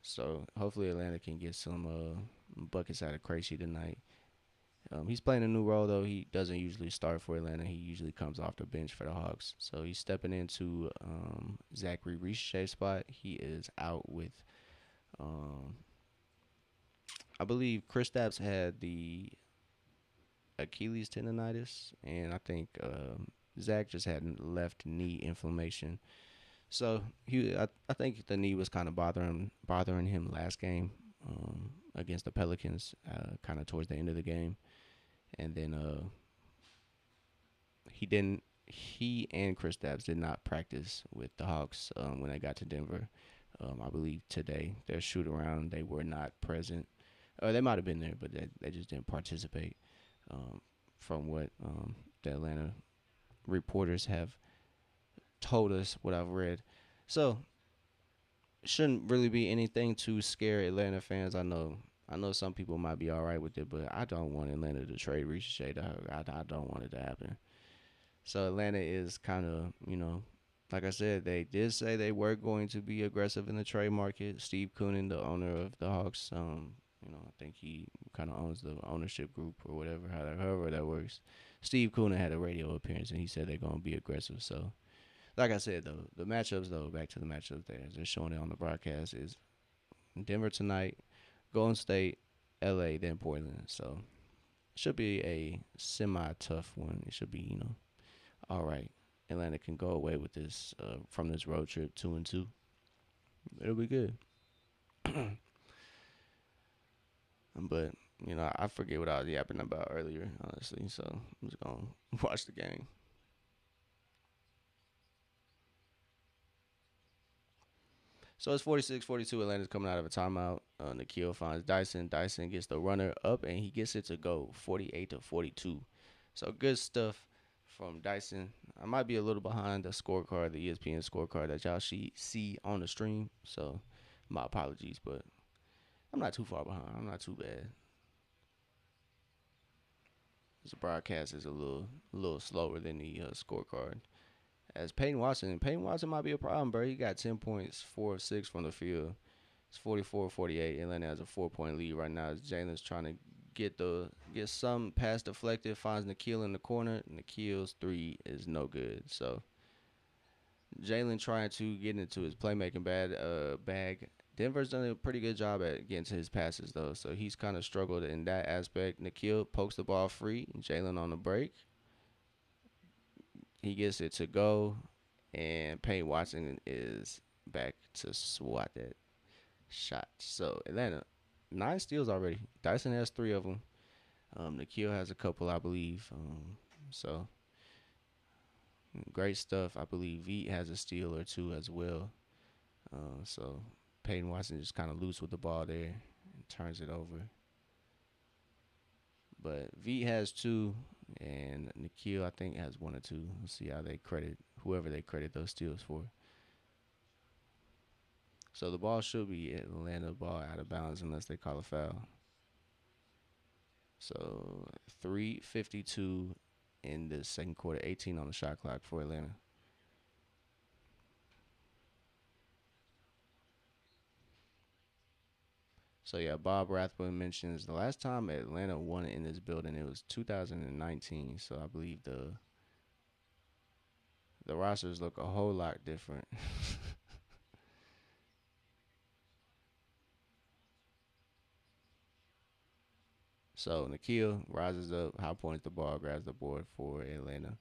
So hopefully Atlanta can get some buckets out of Krejci tonight. He's playing a new role though. He doesn't usually start for Atlanta. He usually comes off the bench for the Hawks. So he's stepping into Zachary Richet's spot. He is out with um, I believe Kristaps had the Achilles tendonitis, and I think Zach just had left knee inflammation. So I think the knee was kind of bothering him last game against the Pelicans, kind of towards the end of the game, and then he didn't. He and Kristaps did not practice with the Hawks when they got to Denver. I believe today their shoot around they were not present. They might have been there, but they just didn't participate. Um, from what the Atlanta reporters have told us, what I've read, so shouldn't really be anything to scare Atlanta fans. I know some people might be all right with it, but I don't want Atlanta to trade Ricochet. I don't want it to happen. So Atlanta is kind of, like I said, they did say they were going to be aggressive in the trade market. Steve Koonin, the owner of the Hawks, I think he kind of owns the ownership group or whatever, however that works. Steve Koonin had a radio appearance and he said they're going to be aggressive. So, like I said, though, the matchups, though, back to the matchups there, they're showing it on the broadcast, is Denver tonight, Golden State, LA, then Portland. So, it should be a semi tough one. It should be, all right. Atlanta can go away with this from this road trip 2-2. It'll be good. But I forget what I was yapping about earlier, honestly. So I'm just gonna watch the game. So it's 46-42. Atlanta's coming out of a timeout. Nikhil finds Dyson. Dyson gets the runner up and he gets it to go 48-42. So good stuff from Dyson. I might be a little behind the scorecard, the ESPN scorecard that y'all see on the stream. So my apologies, but I'm not too far behind. I'm not too bad. The broadcast is a little slower than the scorecard. As Peyton Watson might be a problem, bro. He got 10 points, 4 of 6 from the field. It's 44-48. Atlanta has a 4-point lead right now. As Jalen's trying to get some pass deflected, finds Nikhil in the corner. Nikhil's three is no good. So Jalen trying to get into his playmaking bag. Denver's done a pretty good job at getting to his passes though, so he's kind of struggled in that aspect. Nikhil pokes the ball free. Jalen on the break. He gets it to go, and Payne Watson is back to swat that shot. So Atlanta, 9 steals already. Dyson has 3 of them. Nikhil has a couple, I believe. So great stuff. I believe Veet has a steal or 2 as well. So Peyton Watson just kind of loose with the ball there and turns it over. But Veet has 2, and Nikhil I think has 1 or 2. We'll see how they credit whoever they credit those steals for. So the ball should be Atlanta ball out of bounds unless they call a foul. So 3:52 in the second quarter, 18 on the shot clock for Atlanta. So yeah, Bob Rathbone mentions the last time Atlanta won in this building, it was 2019. So I believe the rosters look a whole lot different. So Nikhil rises up, high points the ball, grabs the board for Atlanta.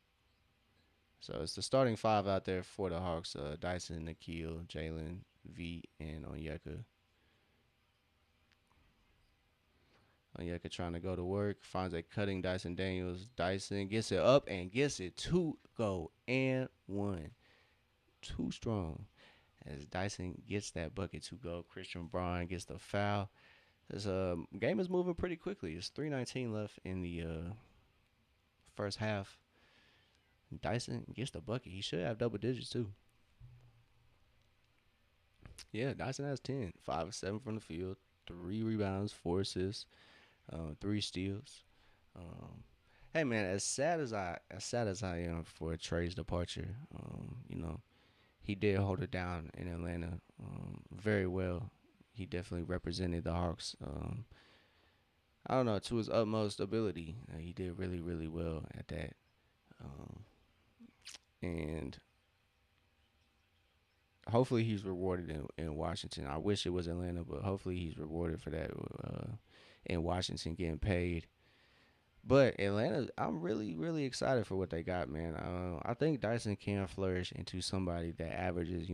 So it's the starting 5 out there for the Hawks: Dyson, Nikhil, Jalen, V, and Onyeka. Onyeka trying to go to work, finds a cutting Dyson Daniels. Dyson gets it up and gets it to go and 1. Too strong. As Dyson gets that bucket to go, Christian Braun gets the foul. This game is moving pretty quickly. It's 3:19 left in the first half. Dyson gets the bucket. He should have double digits too. Yeah, Dyson has 10. 5 of 7 from the field, 3 rebounds, 4 assists, 3 steals. Um, hey man, as sad as I am for Trey's departure, he did hold it down in Atlanta very well. He definitely represented the Hawks. I don't know, to his utmost ability. He did really, really well at that. Um, and hopefully he's rewarded in Washington. I wish it was Atlanta, but hopefully he's rewarded for that in Washington getting paid. But Atlanta, I'm really, really excited for what they got, man. I think Dyson can flourish into somebody that averages,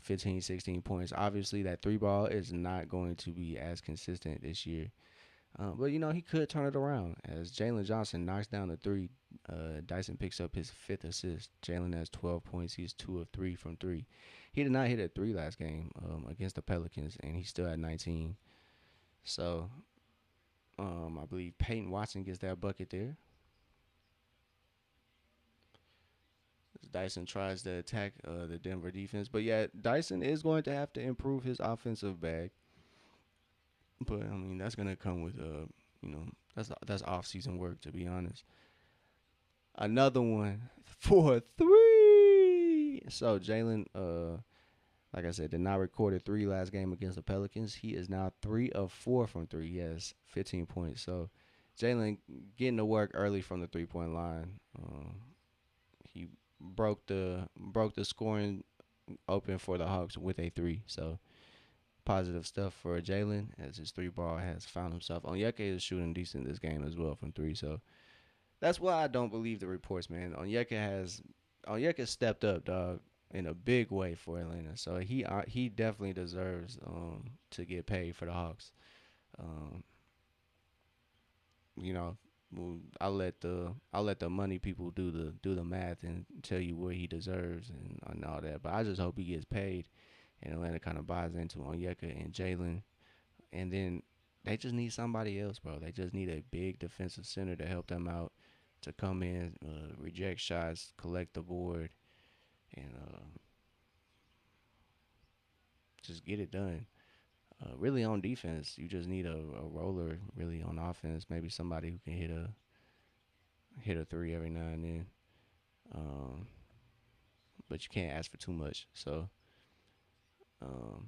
15, 16 points. Obviously, that 3 ball is not going to be as consistent this year. But he could turn it around. As Jalen Johnson knocks down the 3, Dyson picks up his 5th assist. Jalen has 12 points. He's 2 of 3 from 3. He did not hit a 3 last game against the Pelicans, and he still had 19. So I believe Peyton Watson gets that bucket there. As Dyson tries to attack the Denver defense, but yeah, Dyson is going to have to improve his offensive bag. But I mean, that's gonna come with that's off season work, to be honest. Another one for 3. So Jalen, like I said, did not record a 3 last game against the Pelicans. He is now 3 of 4 from 3. He has 15 points. So Jalen getting to work early from the 3-point line. He broke the scoring open for the Hawks with a 3. So positive stuff for Jalen, as his 3 ball has found himself. Onyeka is shooting decent this game as well from 3. So that's why I don't believe the reports, man. Onyeka stepped up, dog, in a big way for Atlanta. So he definitely deserves to get paid for the Hawks. Um, you know, I'll let the money people do the math and tell you what he deserves and all that. But I just hope he gets paid, and Atlanta kind of buys into Onyeka and Jalen, and then they just need somebody else, bro. They just need a big defensive center to help them out, to come in, reject shots, collect the board, and just get it done. Really on defense, you just need a roller. Really on offense, maybe somebody who can hit a three every now and then. Um, but you can't ask for too much. So um,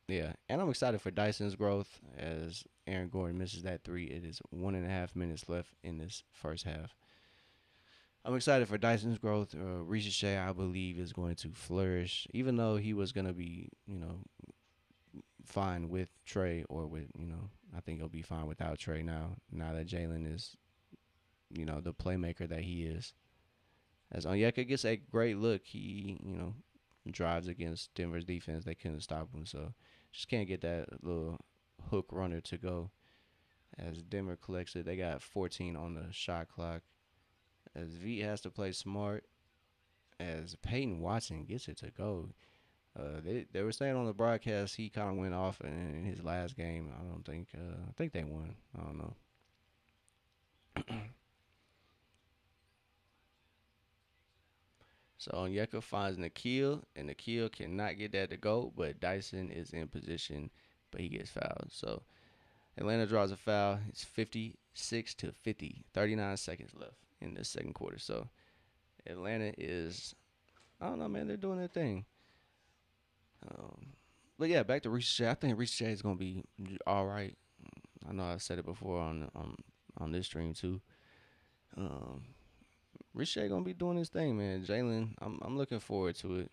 yeah, and I'm excited for Dyson's growth as Aaron Gordon misses that three. It is 1.5 minutes left in this first half. I'm excited for Dyson's growth. Ricochet, I believe, is going to flourish, even though he was going to be, fine with Trey or with, I think he'll be fine without Trey now. Now that Jalen is, the playmaker that he is. As Onyeka gets a great look, he, drives against Denver's defense. They couldn't stop him, so just can't get that little hook runner to go. As Denver collects it, they got 14 on the shot clock. As V has to play smart, as Peyton Watson gets it to go. They were saying on the broadcast he kind of went off in his last game. I don't think I think they won. I don't know. So Onyeka finds Nikhil, and Nikhil cannot get that to go, but Dyson is in position, but he gets fouled. So Atlanta draws a foul. It's 56 to 50. 39 seconds left in the second quarter. So Atlanta is, I don't know, man. They're doing their thing. But yeah, back to Ricochet. I think Ricochet is gonna be all right. I know I've said it before on this stream too. Um, Ricochet gonna be doing his thing, man. Jalen, I'm looking forward to it.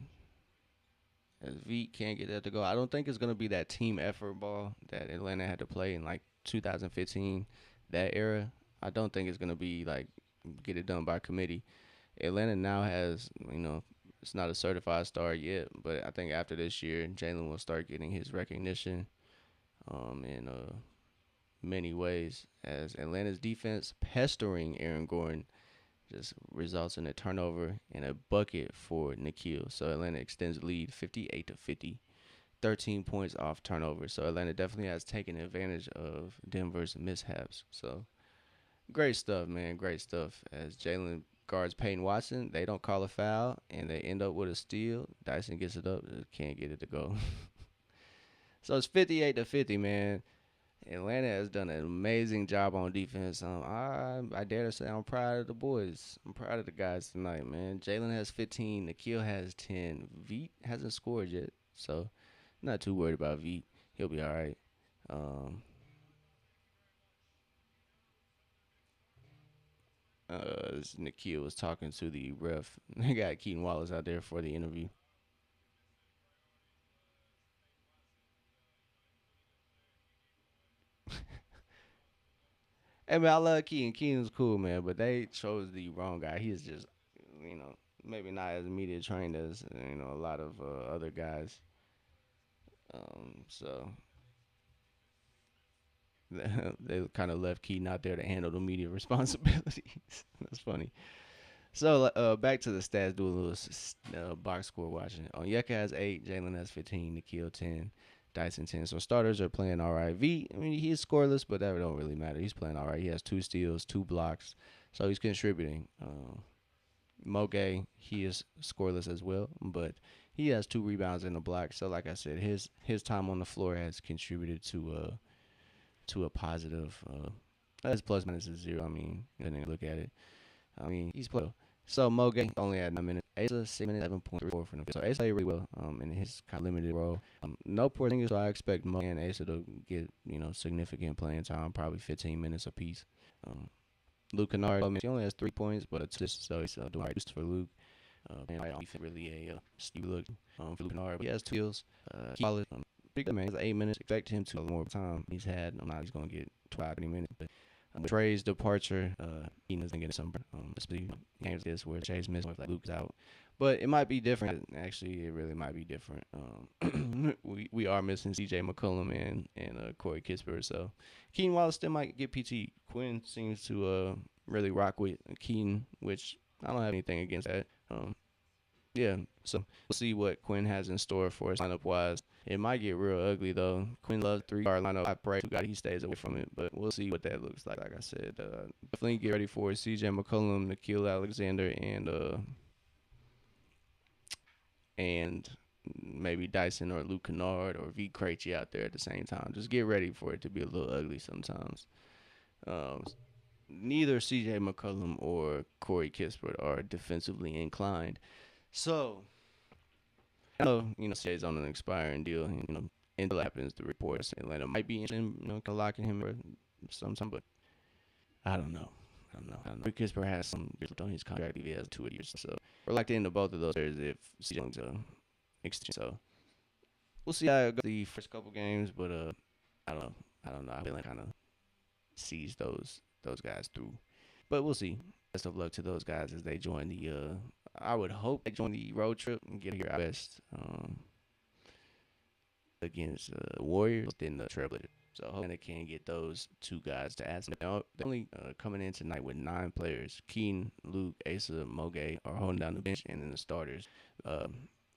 As V can't get that to go, I don't think it's gonna be that team effort ball that Atlanta had to play in like 2015, that era. I don't think it's gonna be like get it done by committee. Atlanta now has, it's not a certified star yet, but I think after this year, Jalen will start getting his recognition in many ways as Atlanta's defense pestering Aaron Gordon just results in a turnover and a bucket for Nikhil. So Atlanta extends the lead 58 to 50, 13 points off turnover. So Atlanta definitely has taken advantage of Denver's mishaps. So great stuff, man. Great stuff. As Jalen guards Peyton Watson, they don't call a foul, and they end up with a steal. Dyson gets it up, can't get it to go. So it's 58 to 50, man. Atlanta has done an amazing job on defense. I dare to say I'm proud of the boys. I'm proud of the guys tonight, man. Jalen has 15. Nikhil has 10. Veet hasn't scored yet, so not too worried about Veet. He'll be all right. Um, Nikhil was talking to the ref. They got Keaton Wallace out there for the interview. Hey man, I love Keaton. Keaton's cool, man, but they chose the wrong guy. He's just, you know, maybe not as media trained as a lot of other guys. So they kind of left Keaton out there to handle the media responsibilities. That's funny. So back to the stats. Do a little box score watching. Onyeka has 8. Jalen has 15. Nikhil 10. Dyson 10. So starters are playing all right. V, I mean, he's scoreless, but that don't really matter. He's playing all right. He has 2 steals, 2 blocks, so he's contributing. Moge, he is scoreless as well, but he has 2 rebounds and a block. So like I said, his time on the floor has contributed to a positive. His plus minus is 0. I mean, didn't look at it. I mean, he's played. So Moge only had 9 minutes. Asa 6 minutes, 7.34 for them. So Asa played really well in his kind of limited role. No Porzingis, so I expect Moge and Asa to get significant playing time, probably 15 minutes apiece. Luke Kennard, he only has 3 points, but assists, so he's doing right for Luke. And I don't think really a Steve look for Luke Kennard. But he has 2 kills. Solid. Pretty good, man. He has 8 minutes. Expect him to more time he's had. I'm not he's going to get 20 minutes, but with Trey's departure, he doesn't get some especially games this where Trey's missing with like Luke's out. But it might be different. Actually, it really might be different. We are missing C.J. McCollum and Corey Kispert, so Keaton Wallace still might get PT. Quinn seems to really rock with Keaton, which I don't have anything against that. yeah, so we'll see what Quinn has in store for us lineup wise. It might get real ugly though. Quinn loves three guard lineup. I pray to God he stays away from it, but we'll see what that looks like. Like I said, definitely get ready for it. C.J. McCollum, Nikhil Alexander, and maybe Dyson or Luke Kennard or V Krejci out there at the same time. Just get ready for it to be a little ugly sometimes. Um, Neither C.J. McCollum or Corey Kispert are defensively inclined. So, I know, CJ's on an expiring deal. And, until it happens, the reports Atlanta might be interested in, locking him or sometime, but I don't know. Corey Kispert has some years left on his contract. He has 2 years. So, we're locked into both of those players if CJ's extension. So, we'll see how it goes the first couple games, but I don't know. I feel like kind of sees those guys through. But we'll see. Best of luck to those guys as they join the. I would hope they join the road trip and get here out west against the Warriors, then the Trailblazers. So hoping they can get those two guys to add. They're only coming in tonight with 9 players. Keaton, Luke, Asa, Moge are holding down the bench, and then the starters,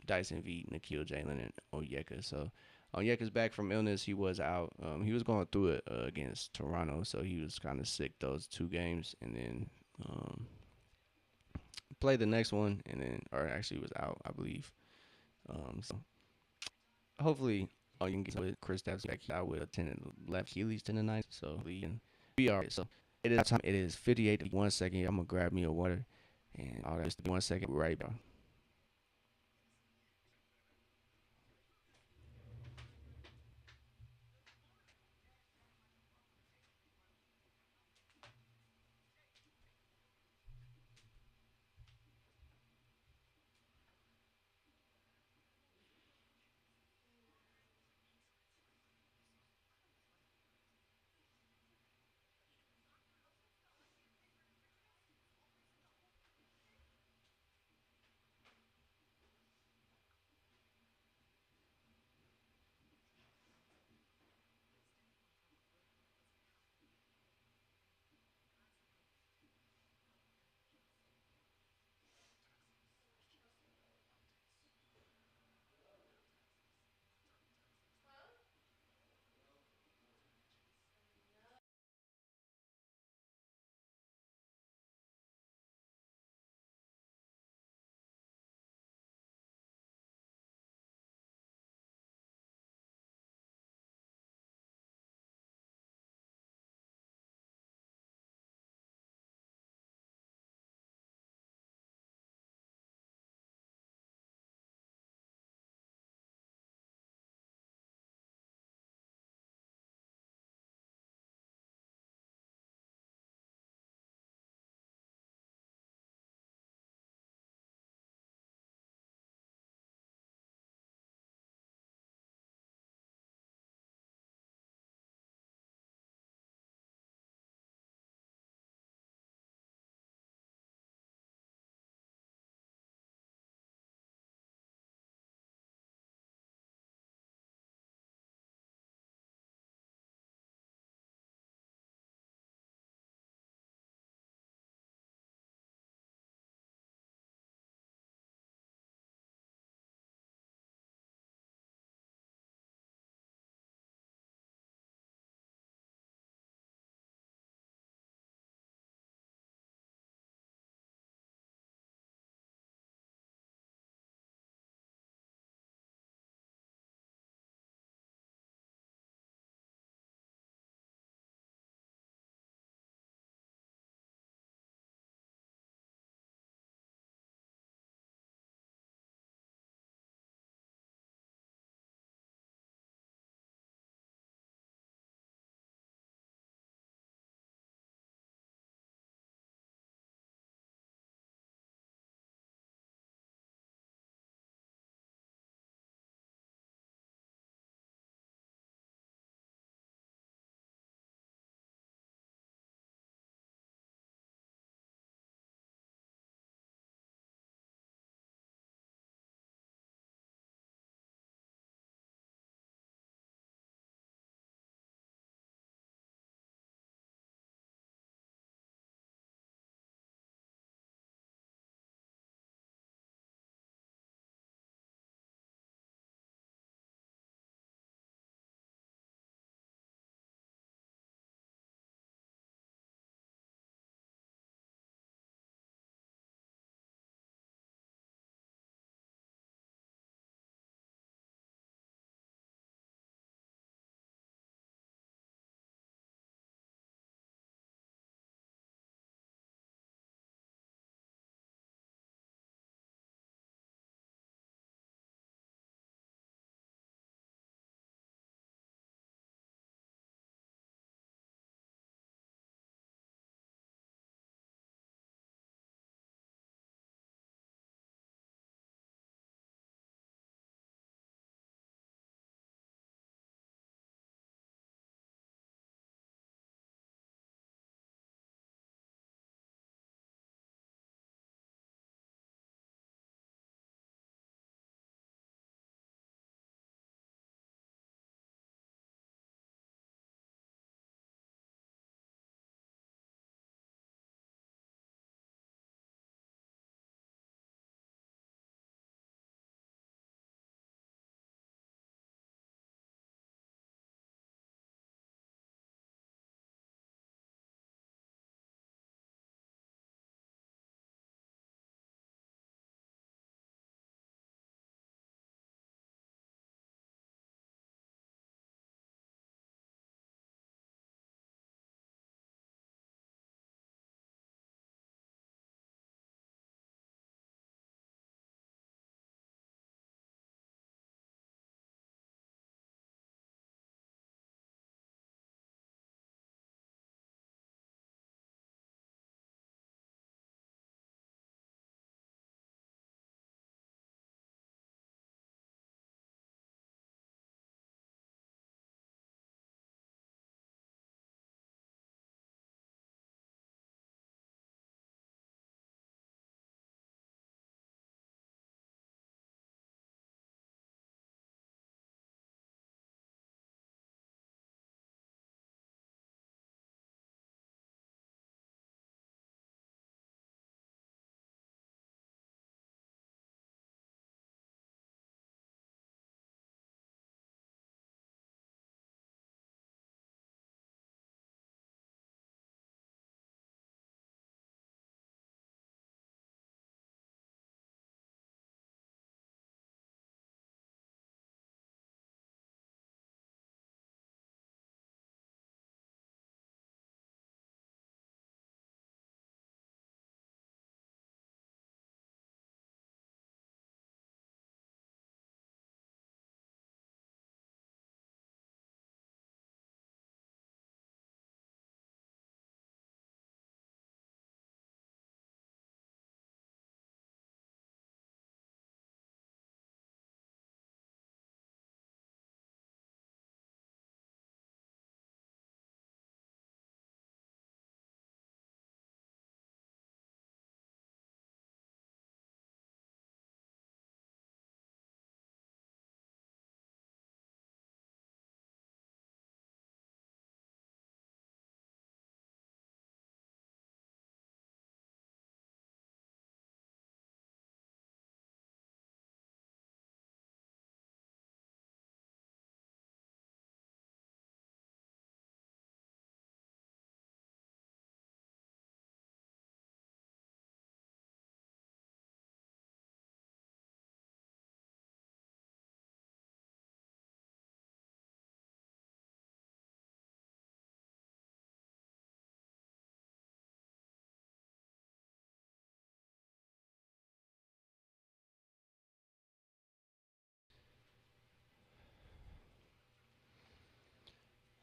Dyson V, Nikhil, Jalen, and Onyeka. So Onyeka's back from illness. He was out. He was going through it against Toronto, so he was kind of sick those 2 games, and then played the next one, and then or actually was out, I believe. So hopefully, you can get with Chris Davis back out with a left Achilles tendonitis, so we can be alright. So it is time. It is 58 to 1 second. I'm gonna grab me a water, and all that. Just 1 second. Right back.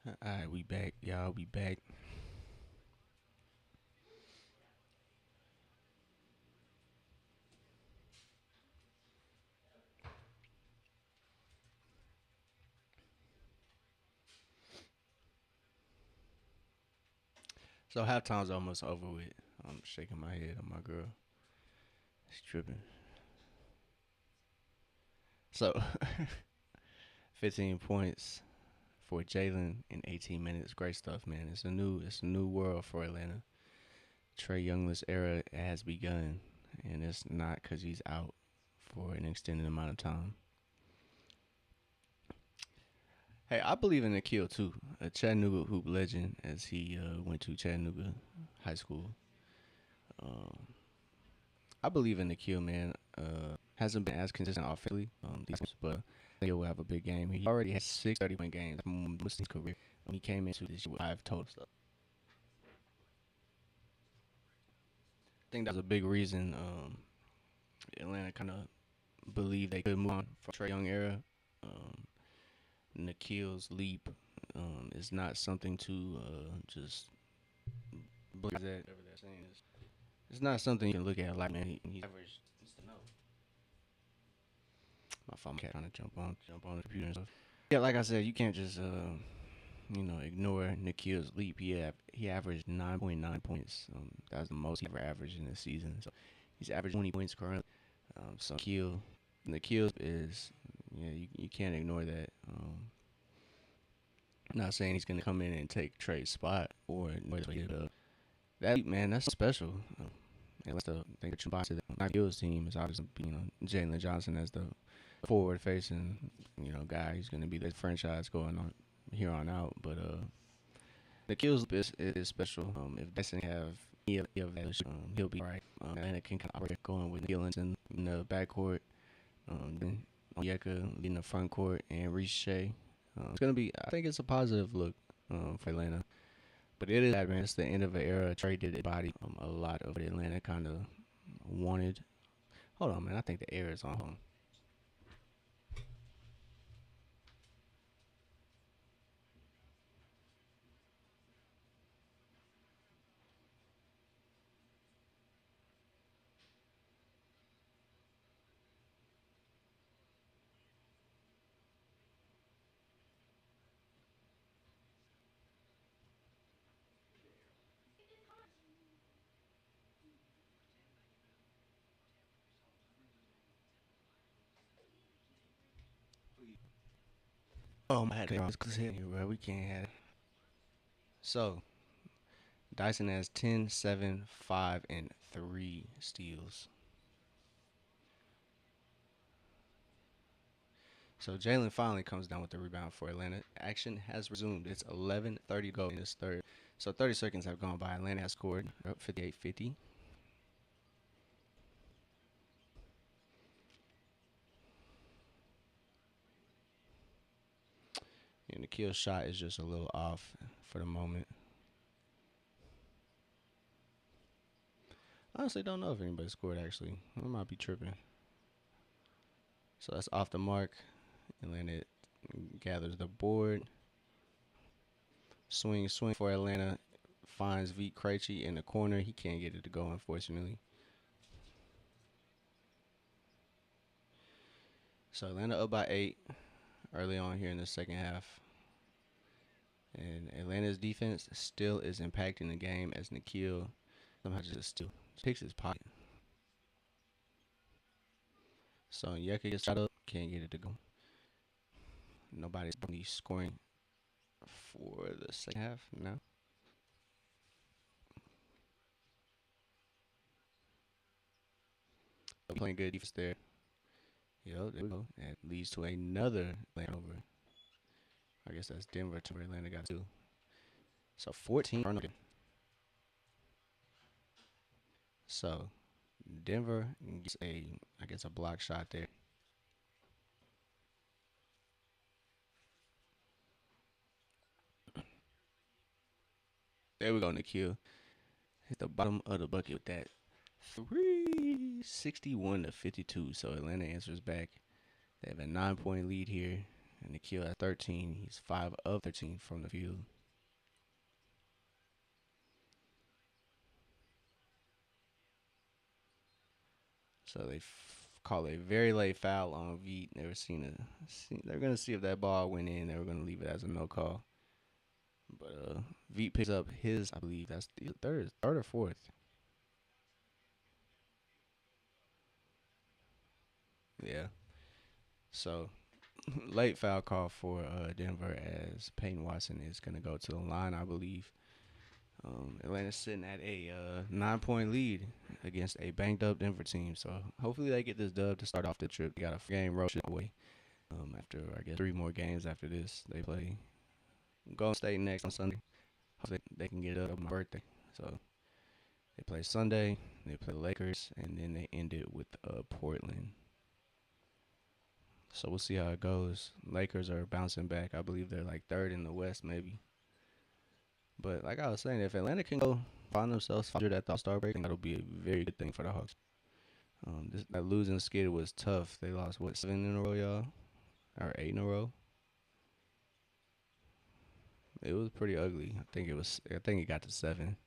Alright, we back, y'all. We back. So halftime's almost over with. I'm shaking my head on my girl. She's tripping. So 15 points for Jalen in 18 minutes. Great stuff, man. It's a new world for Atlanta. Trey Young's era has begun, and it's not because he's out for an extended amount of time. Hey, I believe in Nikhil too, a Chattanooga hoop legend, as he went to Chattanooga High School. Um, I believe in Nikhil, man. Hasn't been as consistent offensively, but I think he'll have a big game. He already had 6 30-point games most of his career when he came into this year with 5 total stuff. I think that was a big reason Atlanta kind of believed they could move on from Trey Young era. Um, Nikhil's leap is not something to just believe that. Whatever they're saying is, it's not something you can look at like, man, he's average. My phone cat trying to jump on the computer and stuff. Yeah, like I said, you can't just ignore Nikhil's leap. He averaged 9.9 points. That's the most he ever averaged in a season. So he's averaged 20 points currently. So Nikhil is, yeah, you can't ignore that. I'm not saying he's gonna come in and take Trey's spot or that man. That's special. And that's the thing that you buy to the Nikhil's team is obviously Jalen Johnson as the forward facing guy. He's gonna be the franchise going on here on out. But the kills is special. If Dyson have any of that, he'll be all right. And it can kind of operate going with Gillenton in the backcourt, then Onyeka in the front court, and Reese Shea. It's gonna be. I think it's a positive look for Atlanta. But it is bad, man. It's the end of an era. Trey did body a lot of what Atlanta kind of wanted. Hold on, man. I think the air is on. Oh my God, here, bro. We can't have it. So Dyson has 10, 7, 5, and 3 steals. So Jalen finally comes down with the rebound for Atlanta. Action has resumed. It's 11:30 to go in this third. So 30 seconds have gone by. Atlanta has scored 58-50. And the kill shot is just a little off for the moment. I honestly don't know if anybody scored actually. I might be tripping. So that's off the mark. Atlanta gathers the board. Swing for Atlanta. Finds V. Krejci in the corner. He can't get it to go, unfortunately. So Atlanta up by 8 early on here in the second half. And Atlanta's defense still is impacting the game as Nikhil somehow just still picks his pocket. So Yeka gets shot up, can't get it to go. Nobody's scoring for the second half now. Playing good defense there. Yo, there we go. That leads to another over. I guess that's Denver to where Atlanta got 2. So 14 turnover. So Denver gets a block shot there. There we go, Nikhil. Hit the bottom of the bucket with that 3, 61-52. So Atlanta answers back. They have a 9-point lead here. and Nikhil at 13. He's 5 of 13 from the field. So they call a very late foul on Veet. They were they're gonna see if that ball went in. They were gonna leave it as a no call. But Veet picks up his, I believe that's the third or fourth. Yeah. So late foul call for Denver as Peyton Watson is gonna go to the line, I believe. Atlanta's sitting at a 9-point lead against a banged up Denver team. So hopefully they get this dub to start off the trip. They got a game road away. After I guess 3 more games after this, they play Golden State next on Sunday. Hopefully they can get it up on my birthday. So they play Sunday, they play the Lakers, and then they end it with Portland. So we'll see how it goes. Lakers are bouncing back. I believe they're like third in the West, maybe. But like I was saying, if Atlanta can go find themselves 500 at the All-Star break, that'll be a very good thing for the Hawks. That losing skid was tough. They lost, what, 7 in a row, y'all? Or 8 in a row? It was pretty ugly. I think it got to 7.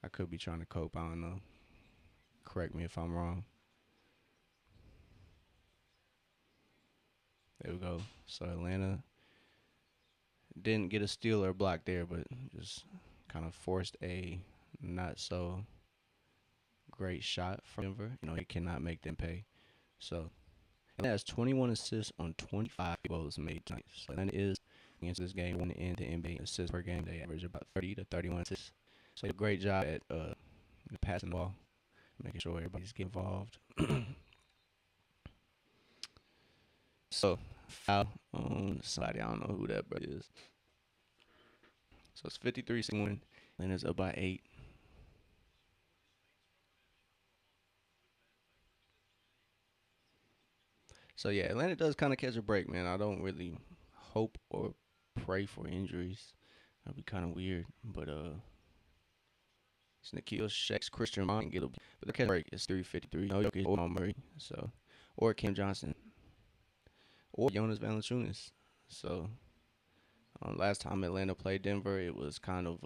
I could be trying to cope. I don't know. Correct me if I'm wrong. There we go. So Atlanta didn't get a steal or block there, but just kind of forced a not so great shot from Denver. He cannot make them pay. So Atlanta has 21 assists on 25 goals made tonight. So Atlanta is against this game when in the NBA assists per game. They average about 30 to 31 assists. So they do a great job at passing the ball, making sure everybody's getting involved. So foul on somebody. I don't know who that brother is. So it's 53-61. Atlanta's up by 8. So yeah, Atlanta does kind of catch a break, man. I don't really hope or pray for injuries. That'd be kind of weird. But it's Nikhil Shakes, Christian Bond, get a but the catch break is 3:53. No Jokic or Murray. So or Cam Johnson or Jonas Valanciunas. So last time Atlanta played Denver, it was kind of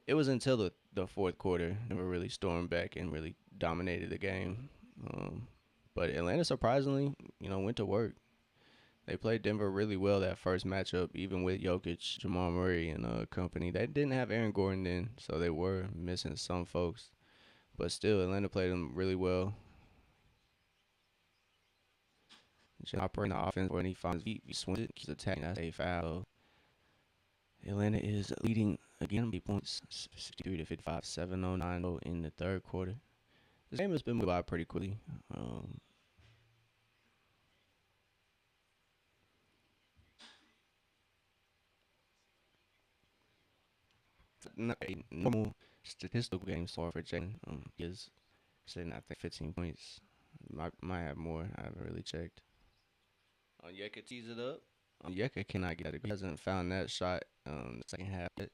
it was until the fourth quarter Denver really stormed back and really dominated the game. But Atlanta surprisingly, went to work. They played Denver really well that first matchup, even with Jokic, Jamal Murray, and company. They didn't have Aaron Gordon then, so they were missing some folks. But still, Atlanta played them really well. Operating the offense when he finds Veet, he swings it, keeps attacking. That's a foul. Atlanta is leading again by points, 63 to 55, 7:09 in the third quarter. This game has been moved by pretty quickly. Not a normal statistical game so far for Jalen. He is sitting at 15 points. Might have more. I haven't really checked. Onyeka tees it up. Onyeka cannot get it. He hasn't found that shot the second half yet.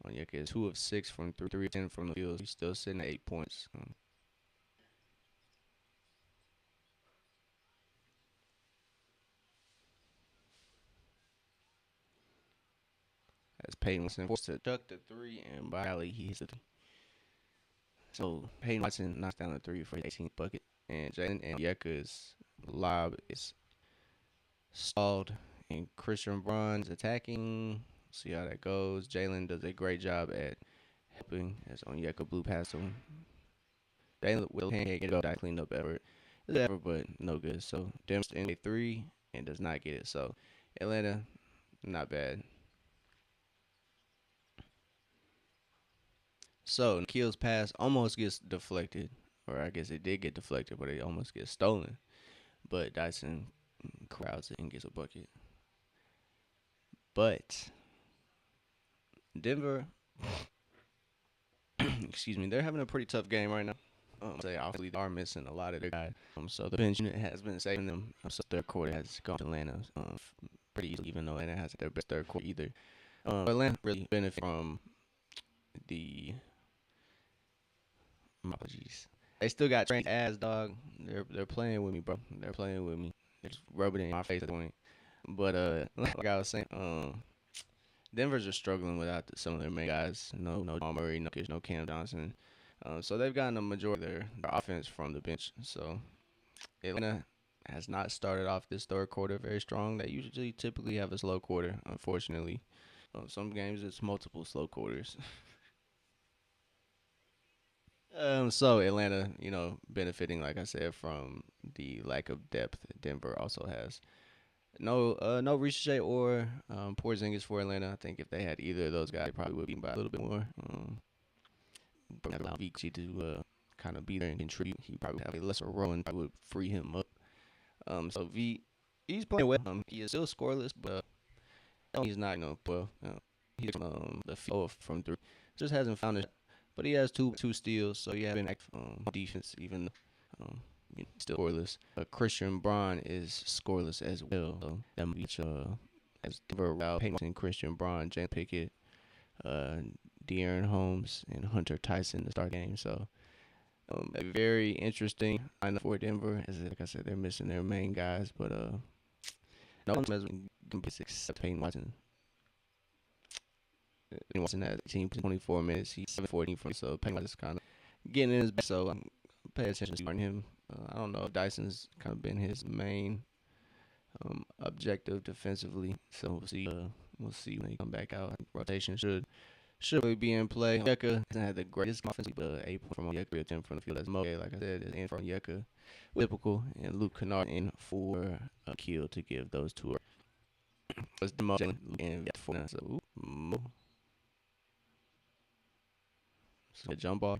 Onyeka is 2 of 6 from 3 of 10 from the field. He's still sitting at 8 points. As Peyton Watson forced to duck the 3, and Biley he hits the 3. So Peyton Watson knocks down the 3 for his 18th bucket, and Jalen and Onyeka's lob is stalled, and Christian Braun's attacking. See how that goes. Jalen does a great job at helping as Onyeka blew past him. Jalen will can't get it. I cleaned up effort, but no good. So Denver's in a 3 and does not get it. So Atlanta, not bad. So Nikhil's pass almost gets deflected, or I guess it did get deflected, but it almost gets stolen. But Dyson crowds it and gets a bucket. But Denver, excuse me, they're having a pretty tough game right now. They obviously are missing a lot of their guys. So the bench unit has been saving them. So third quarter has gone to Atlanta pretty easily, even though Atlanta hasn't their best third quarter either. Atlanta really benefit from the, my apologies, They still got trained ass, dog. They're playing with me, bro. They're playing with me. They're just rubbing it in my face at the point. But like I was saying, Denver's just struggling without some of their main guys. No Jamal Murray, no Kish, no Cam Johnson. So they've gotten a majority of their offense from the bench. So Atlanta has not started off this third quarter very strong. They usually typically have a slow quarter, unfortunately. Some games it's multiple slow quarters. So Atlanta, benefiting, like I said, from the lack of depth Denver also has. No Ricochet or Porzingis for Atlanta. I think if they had either of those guys, they probably would be by a little bit more. But allow Vici to kind of be there and contribute. He probably have a lesser role and probably would free him up. So he's playing well. He is still scoreless, but he's not, well, he's the field from three. Just hasn't found it. But he has two steals, so he has been active defense, even still scoreless. Christian Braun is scoreless as well. So that much as Denver without Peyton, Christian Braun, Jalen Pickett, De'Aaron Holmes, and Hunter Tyson to start game. So a very interesting lineup for Denver. As like I said, they're missing their main guys, but no one has been except Peyton Watson. Watson had 24 minutes. He's 7-14 from, so Peyton Watson's kind of getting in his back. So pay attention to him. I don't know if Dyson's kind of been his main objective defensively. So we'll see. We'll see when he come back out. Rotation should really be in play. Onyeka hasn't had the greatest offensive, but 8 points from Onyeka, 10 from the field. That's Moe, like I said, is in from Onyeka. Typical, and Luke Kennard in for a kill to give those two. Let's demo and for now. So Mo. So jump ball.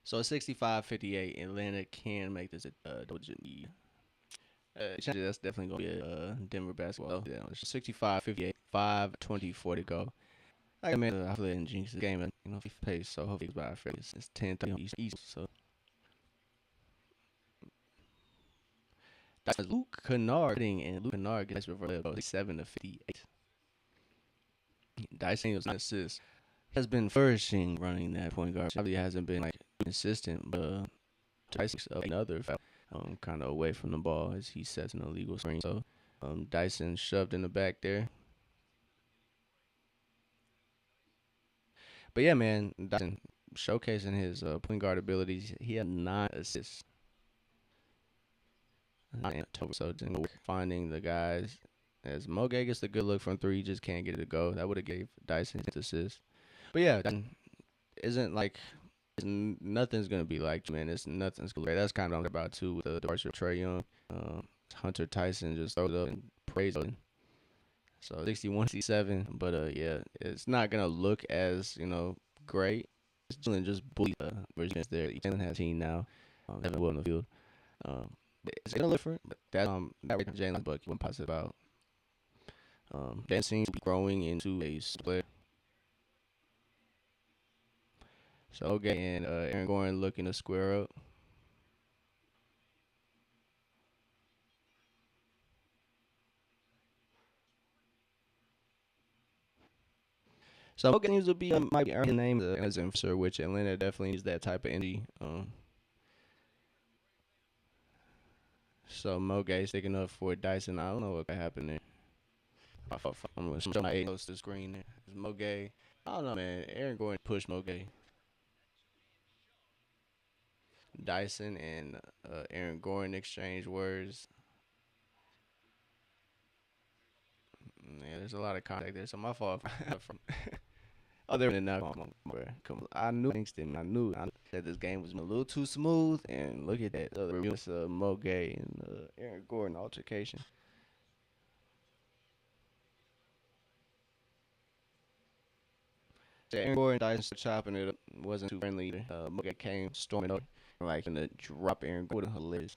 So 65-58, Atlanta can make this a double-digit lead. That's definitely going to be a Denver basketball. Yeah, 65-58, 5:24 to go. I made a hopefully in jinx this game, pace, so hopefully it's by fairly. It's 10:30 East, so. That's Luke Kennard, and Luke Kennard gets reversed 7-58. Dyson was an assist. Has been flourishing running that point guard. Probably hasn't been like consistent, but Dyson's another kind of away from the ball as he sets an illegal screen. So Dyson shoved in the back there. But yeah, man, Dyson showcasing his point guard abilities. He had 9 assists. So finding the guys. As Moge gets the good look from 3, he just can't get it to go. That would have gave Dyson his assist. But yeah, isn't like nothing's gonna be like, man. It's nothing's gonna be. That's kind of what I'm about too with the departure of Trae Young. Hunter Tyson just throws up and prays it. So 61-67, but yeah, it's not gonna look as great. It's just bully version there. Jalen has a team now. Evan Will on the field. It's gonna look different, but that right Jalen Buck you want positive about. That seems to be growing into a player. So okay, and Aaron Gordon looking to square up. So Moge needs to be might be earning name as an enforcer, which Atlanta definitely needs that type of energy. So Moge sticking up for Dyson. I don't know what could happen there. I'm gonna show my 8 close to the screen there. Moge. I don't know, man. Aaron Gordon push Moge. Dyson and Aaron Gordon exchange words. Yeah, there's a lot of contact there. So my fault. Oh, they're in now. Come on. I knew Kingston. I knew that this game was a little too smooth. And look at that. It's Moge and Aaron Gordon altercation. Aaron Gordon Dyson chopping it up. Wasn't too friendly either. Moge came storming up. Like, gonna drop Aaron Gordon. Hilarious.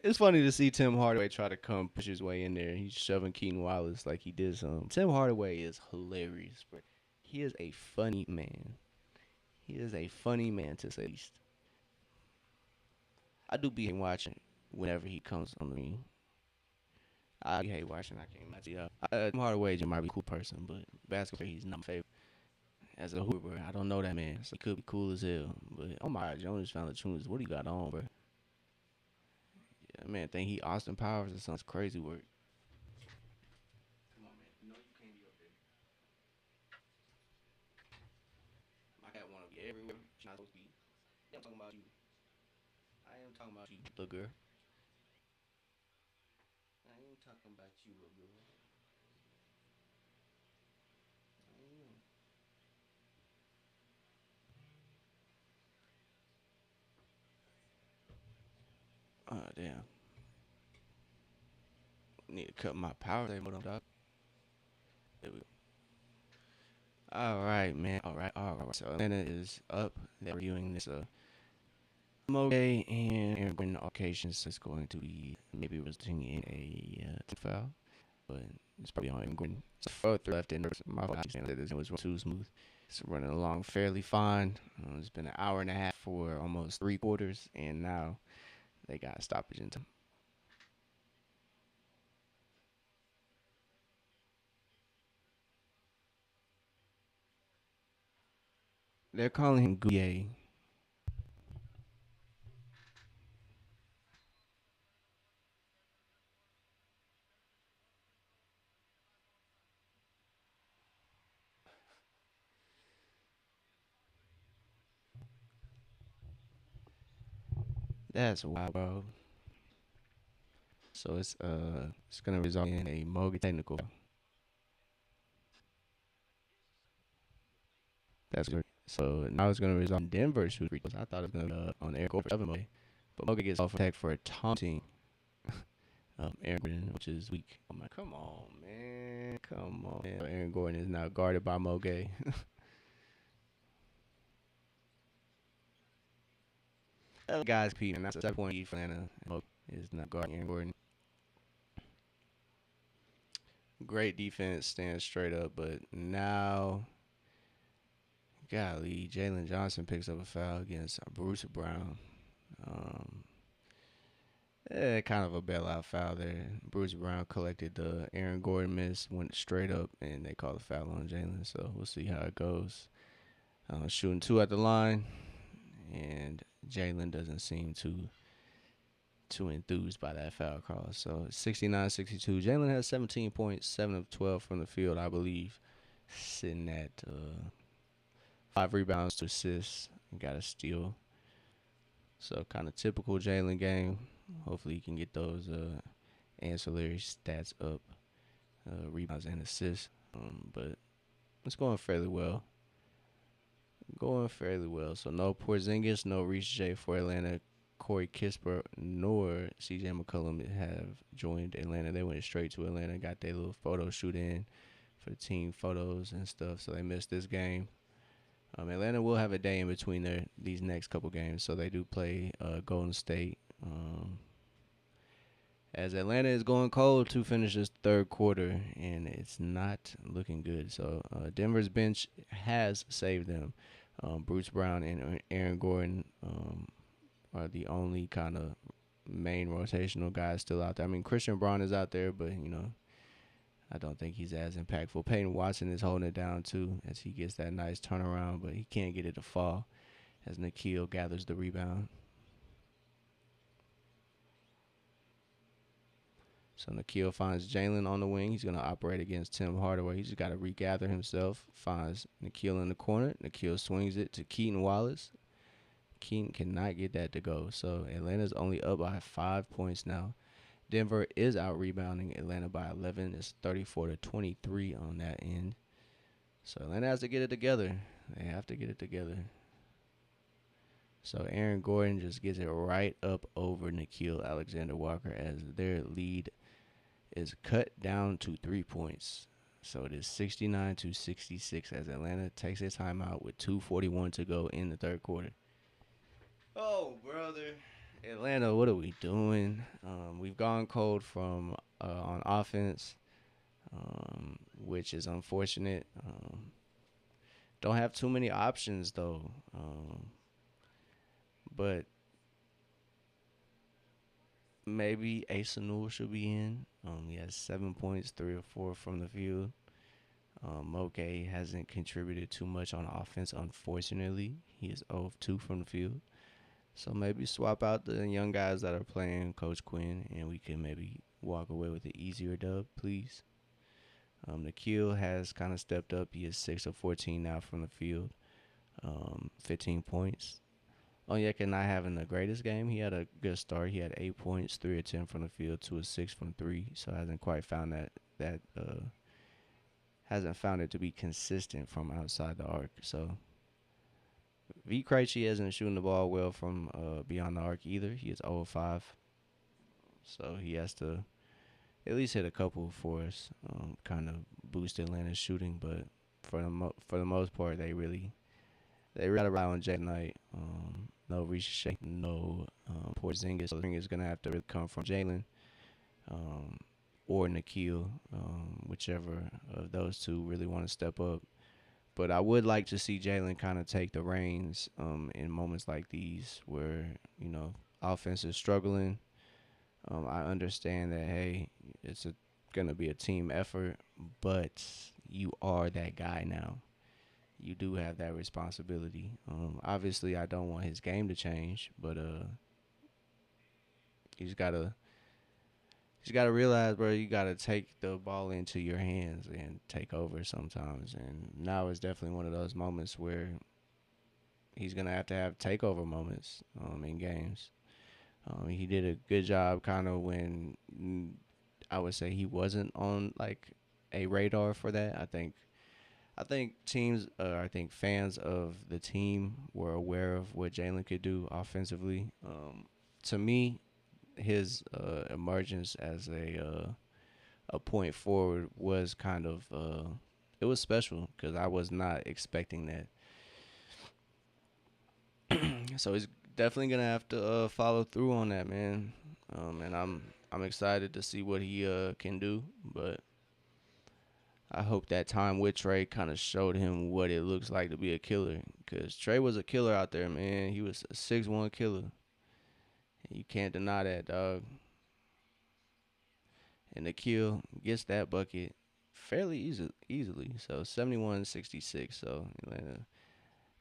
It's funny to see Tim Hardaway try to come push his way in there. He's shoving Keaton Wallace like he did some. Tim Hardaway is hilarious, bro. He is a funny man. He is a funny man to say the least. I do be watching. whenever he comes on the ring. I hate watching. I can't match it up. Tim Hardaway just might be a cool person, but basketball, he's not my favorite. As a hooper, I don't know that man. So he could be cool as hell. But oh my God, Jonas Valanciunas, what do you got on, bro? Yeah, man, think he Austin Powers or something crazy work. Come on, man. You know you can't be up there. My cat wanna be everywhere. She's not supposed to be. I'm talking about you. I am talking about you, little girl. I ain't talking about you, little girl. I am. Oh damn. Need to cut my power. Dog. There we go. All right, man. All right. So Atlanta is up. They're reviewing this Moge and Aaron Gordon occasions is going to be maybe resulting in a foul, but it's probably on Aaron Gordon. So further left in my body saying that this was too smooth. It's running along fairly fine. It's been an hour and a half for almost 3 quarters, and now they got a stoppage in time. They're calling him Gouye. That's wild, bro. So it's gonna result in a Moge technical. That's great. So now it's gonna result in Denver shooting free throws. I thought it was gonna be on Eric over 7 but Moge gets off attack for a taunting Aaron Gordon, which is weak. Oh my, come on, man, come on. Man. Aaron Gordon is now guarded by Moge. Guys, Pete, and that's a 7 point lead for Atlanta. Moge is not guarding Aaron Gordon. Great defense, stands straight up, but now, golly, Jalen Johnson picks up a foul against Bruce Brown. Um, kind of a bailout foul there. Bruce Brown collected the Aaron Gordon miss, went straight up, and they called a foul on Jalen. So we'll see how it goes. Shooting two at the line, and Jalen doesn't seem too enthused by that foul call. So 69-62. Jalen has 17 points, 7 of 12 from the field, I believe, sitting at 5 rebounds, 2 assists, got a steal. So kind of typical Jalen game. Hopefully he can get those ancillary stats up, rebounds and assists. But it's going fairly well. Going fairly well. So no Porzingis, no Reese J for Atlanta. Corey Kispert nor CJ McCollum have joined Atlanta. They went straight to Atlanta, got their little photo shoot in for the team photos and stuff. So they missed this game. Atlanta will have a day in between these next couple games. So they do play Golden State. As Atlanta is going cold to finish this third quarter, and it's not looking good. So Denver's bench has saved them. Bruce Brown and Aaron Gordon are the only kind of main rotational guys still out there. I mean, Christian Braun is out there, but, I don't think he's as impactful. Peyton Watson is holding it down, too, as he gets that nice turnaround, but he can't get it to fall as Nikhil gathers the rebound. So Nikhil finds Jalen on the wing. He's going to operate against Tim Hardaway. He's just got to regather himself. Finds Nikhil in the corner. Nikhil swings it to Keaton Wallace. Keaton cannot get that to go. So Atlanta's only up by 5 points now. Denver is out rebounding Atlanta by 11. It's 34-23 on that end. So Atlanta has to get it together. They have to get it together. So Aaron Gordon just gets it right up over Nikhil Alexander-Walker as their lead is cut down to 3 points. So it is 69-66 as Atlanta takes a timeout with 2:41 to go in the third quarter. Oh, brother. Atlanta, what are we doing? We've gone cold from on offense, which is unfortunate. Don't have too many options, though. But maybe Asa Newell should be in. He has 7 points, 3 or 4 from the field. Moke hasn't contributed too much on offense, unfortunately. He is 0 of 2 from the field. So maybe swap out the young guys that are playing Coach Quinn, and we can maybe walk away with an easier dub, please. Nikhil has kind of stepped up. He is 6 of 14 now from the field, 15 points. Onyeka not having the greatest game. He had a good start. He had 8 points, 3 of 10 from the field, 2 of 6 from three. So hasn't quite found that hasn't found it to be consistent from outside the arc. So V Krejci isn't shooting the ball well from beyond the arc either. He is 0 of 5. So he has to at least hit a couple for us, kind of boost Atlanta's shooting. But for the most part, they really gotta rely on Jay Knight. No Risha, no Porzingis. So the thing is gonna have to really come from Jalen, um, or Nikhil, whichever of those two really want to step up. But I would like to see Jalen kind of take the reins in moments like these where offense is struggling. I understand that it's gonna be a team effort, but you are that guy now. You do have that responsibility. Obviously, I don't want his game to change, but he's gotta he's gotta realize, bro. You gotta take the ball into your hands and take over sometimes. And now is definitely one of those moments where he's gonna have to have takeover moments in games. He did a good job, kind of when I would say he wasn't on like a radar for that. I think teams, I think fans of the team were aware of what Jalen could do offensively. To me, his emergence as a point forward was kind of it was special because I was not expecting that. So he's definitely gonna have to follow through on that, man. And I'm excited to see what he can do, but I hope that time with Trey kind of showed him what it looks like to be a killer. Because Trey was a killer out there, man. He was a 6'1" killer. You can't deny that, dog. And Nikhil gets that bucket fairly easily. So 71-66. So Atlanta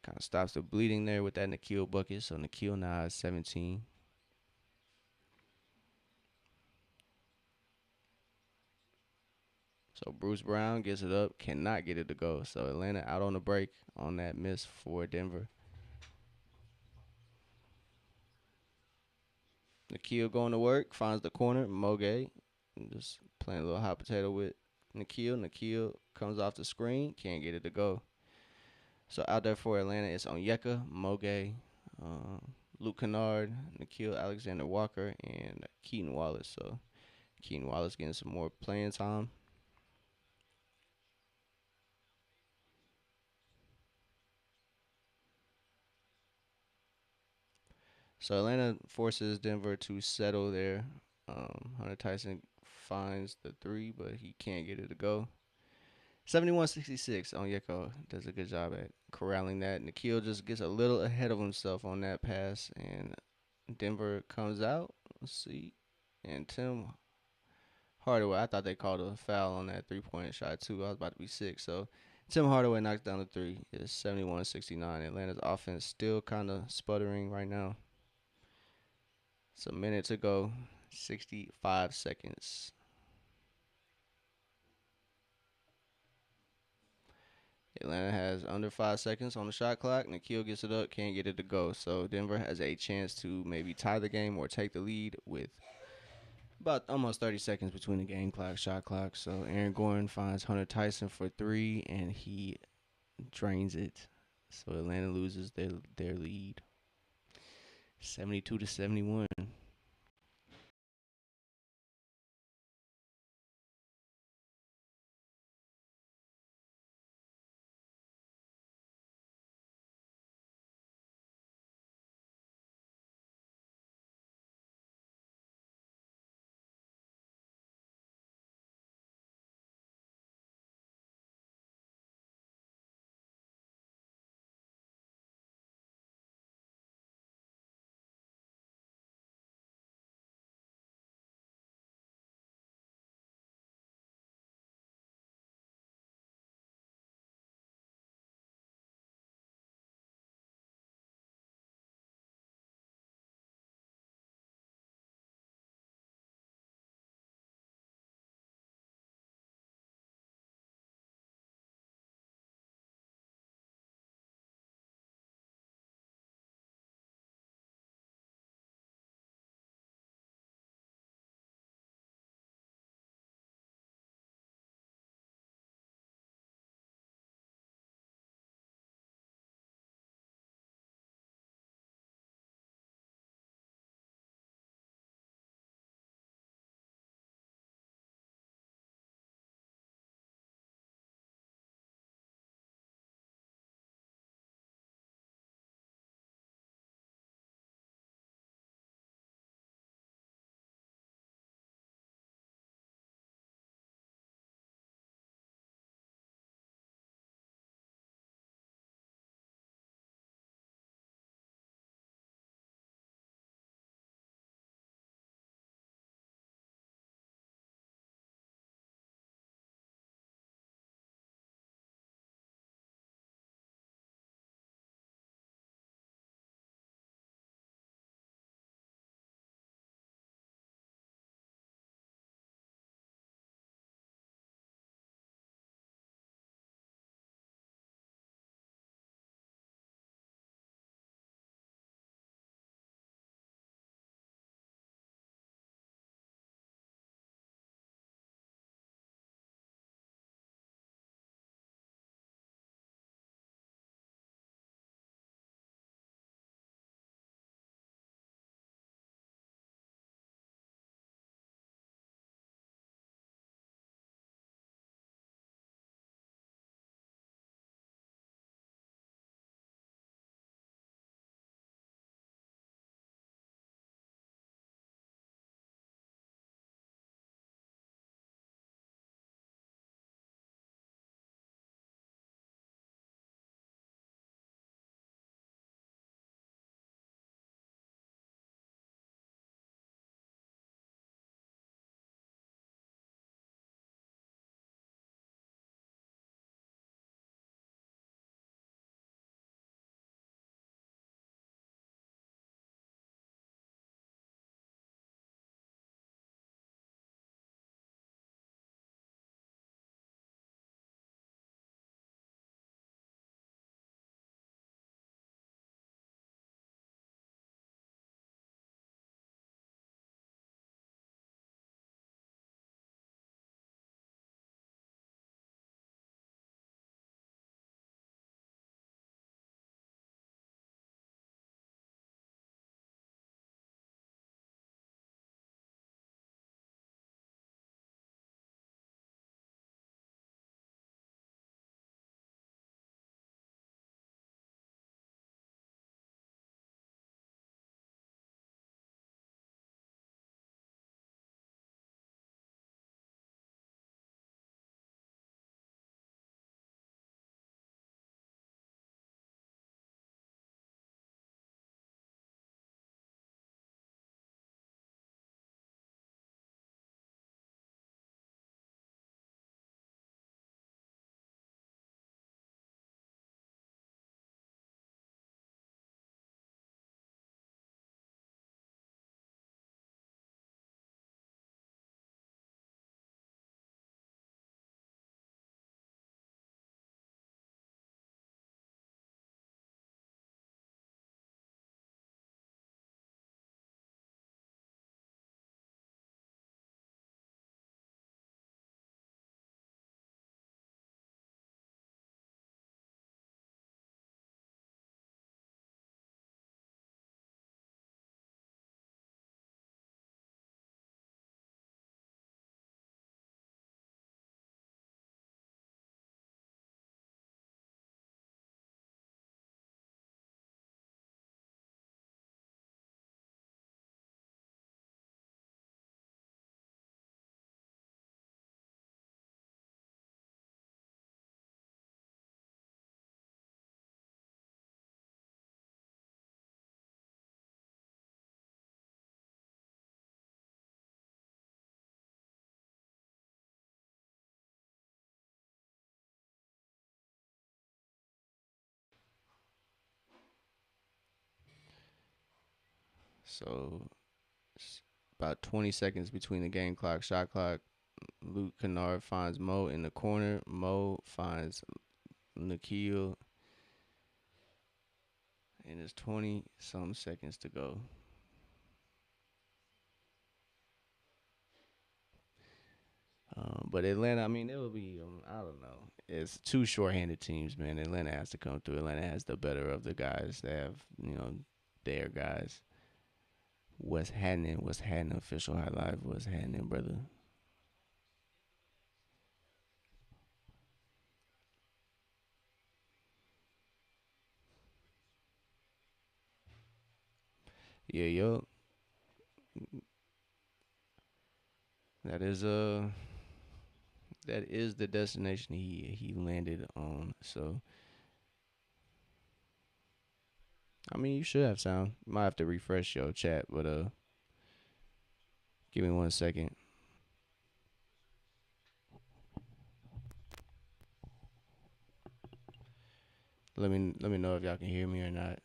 kind of stops the bleeding there with that Nikhil bucket. So Nikhil now has 17. So Bruce Brown gets it up, cannot get it to go. So Atlanta out on the break on that miss for Denver. Nikhil going to work, finds the corner. Moge just playing a little hot potato with Nikhil. Nikhil comes off the screen, can't get it to go. So out there for Atlanta, it's Onyeka, Moge, Luke Kennard, Nikhil Alexander Walker, and Keaton Wallace. So Keaton Wallace getting some more playing time. So Atlanta forces Denver to settle there. Hunter Tyson finds the three, but he can't get it to go. 71-66. Onyeka does a good job at corralling that. Nikhil just gets a little ahead of himself on that pass, and Denver comes out. Let's see. And Tim Hardaway, I thought they called a foul on that three-point shot, too. I was about to be sick. So Tim Hardaway knocks down the three. It's 71-69. Atlanta's offense still kind of sputtering right now. It's a minute to go. 65 seconds. Atlanta has under 5 seconds on the shot clock. Nikhil gets it up, can't get it to go. So Denver has a chance to maybe tie the game or take the lead with about almost 30 seconds between the game clock, shot clock. So Aaron Gordon finds Hunter Tyson for three, and he drains it. So Atlanta loses their lead, 72-71. So it's about 20 seconds between the game clock, shot clock. Luke Kennard finds Mo in the corner. Mo finds Nikhil, and there's 20 some seconds to go. But Atlanta, I mean, it will be, I don't know. It's two short-handed teams, man. Atlanta has to come through. Atlanta has the better of the guys. They have, their guys. What's happening, official highlight, what's happening, brother? Yeah, yo, that is, that is the destination he landed on. So, I mean, you should have sound. You might have to refresh your chat, but give me 1 second. Let me know if y'all can hear me or not.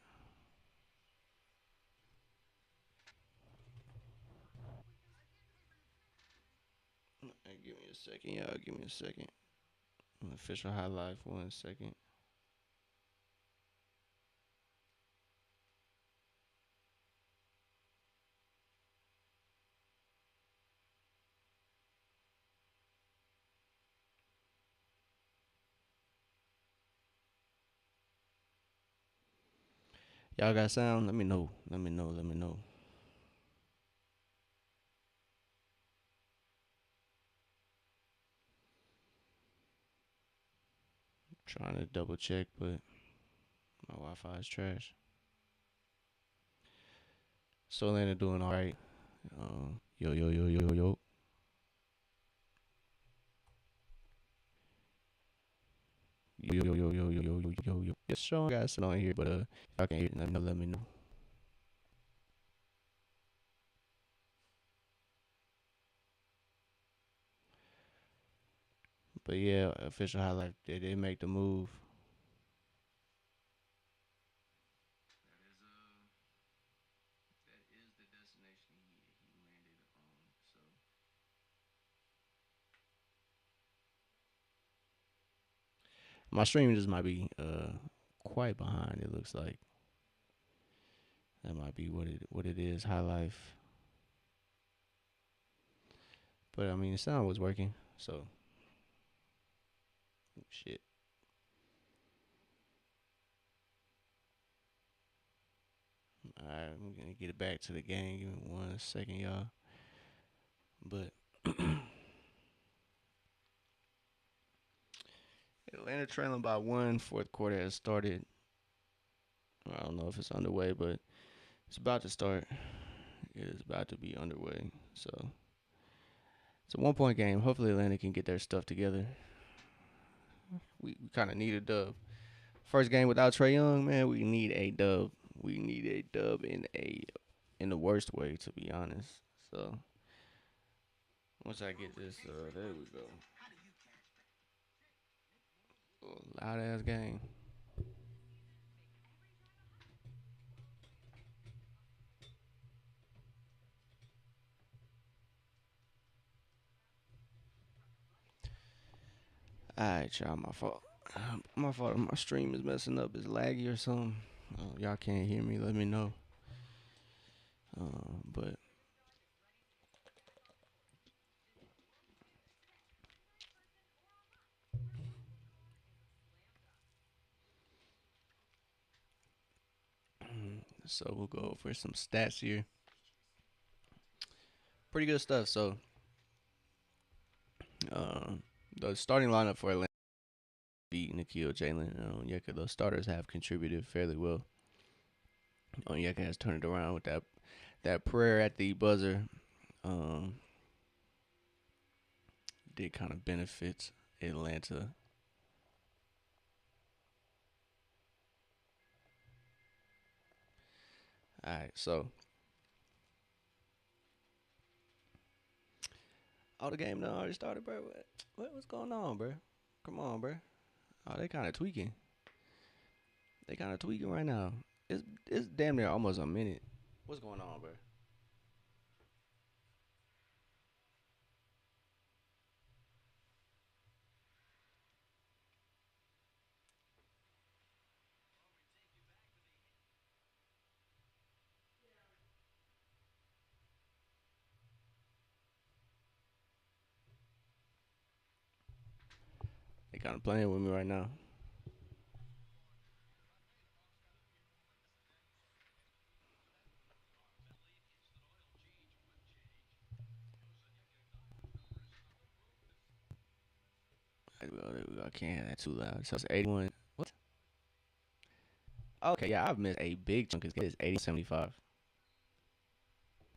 Hey, give me a second, y'all. Give me a second. Official highlight for 1 second. Y'all got sound? Let me know. Let me know. Let me know. Trying to double check, but my Wi-Fi is trash. So Atlanta doing all right. Yo yo yo yo yo. Yo yo yo yo yo yo yo yo yo. Yes, Sean got sit on here, but y'all can hear it. Let me know. Let me know. But yeah, official highlight. They did make the move. That is the destination he landed on. So my stream just might be quite behind. It looks like that might be what it is. High life, but I mean the sound was working. So shit. All right, I'm gonna get it back to the game. Give me 1 second, y'all. But Atlanta trailing by one. Fourth quarter has started. I don't know if it's underway, but it's about to start. It is about to be underway. So it's a 1 point game. Hopefully Atlanta can get their stuff together. We kind of need a dub. First game without Trey Young, man. We need a dub. We need a dub in the worst way, to be honest. So once I get this, there we go. Loud ass game. Alright, y'all. My fault. My fault. My stream is messing up. It's laggy or something. Y'all can't hear me. Let me know. But so we'll go over some stats here. Pretty good stuff. So uh, the starting lineup for Atlanta beat Nikhil, Jalen, and Onyeka. Those starters have contributed fairly well. Onyeka has turned it around with that prayer at the buzzer. Um, did kind of benefit Atlanta. All right, so the game done already started, bro. What's going on, bro? Come on, bro. Oh, they kind of tweaking. They kind of tweaking right now. It's damn near almost a minute. What's going on, bro? kind of playing with me right now. There we go. There we go. I can't have that too loud. So it's 81. What? Okay, yeah, I've missed a big chunk. It's 80-75.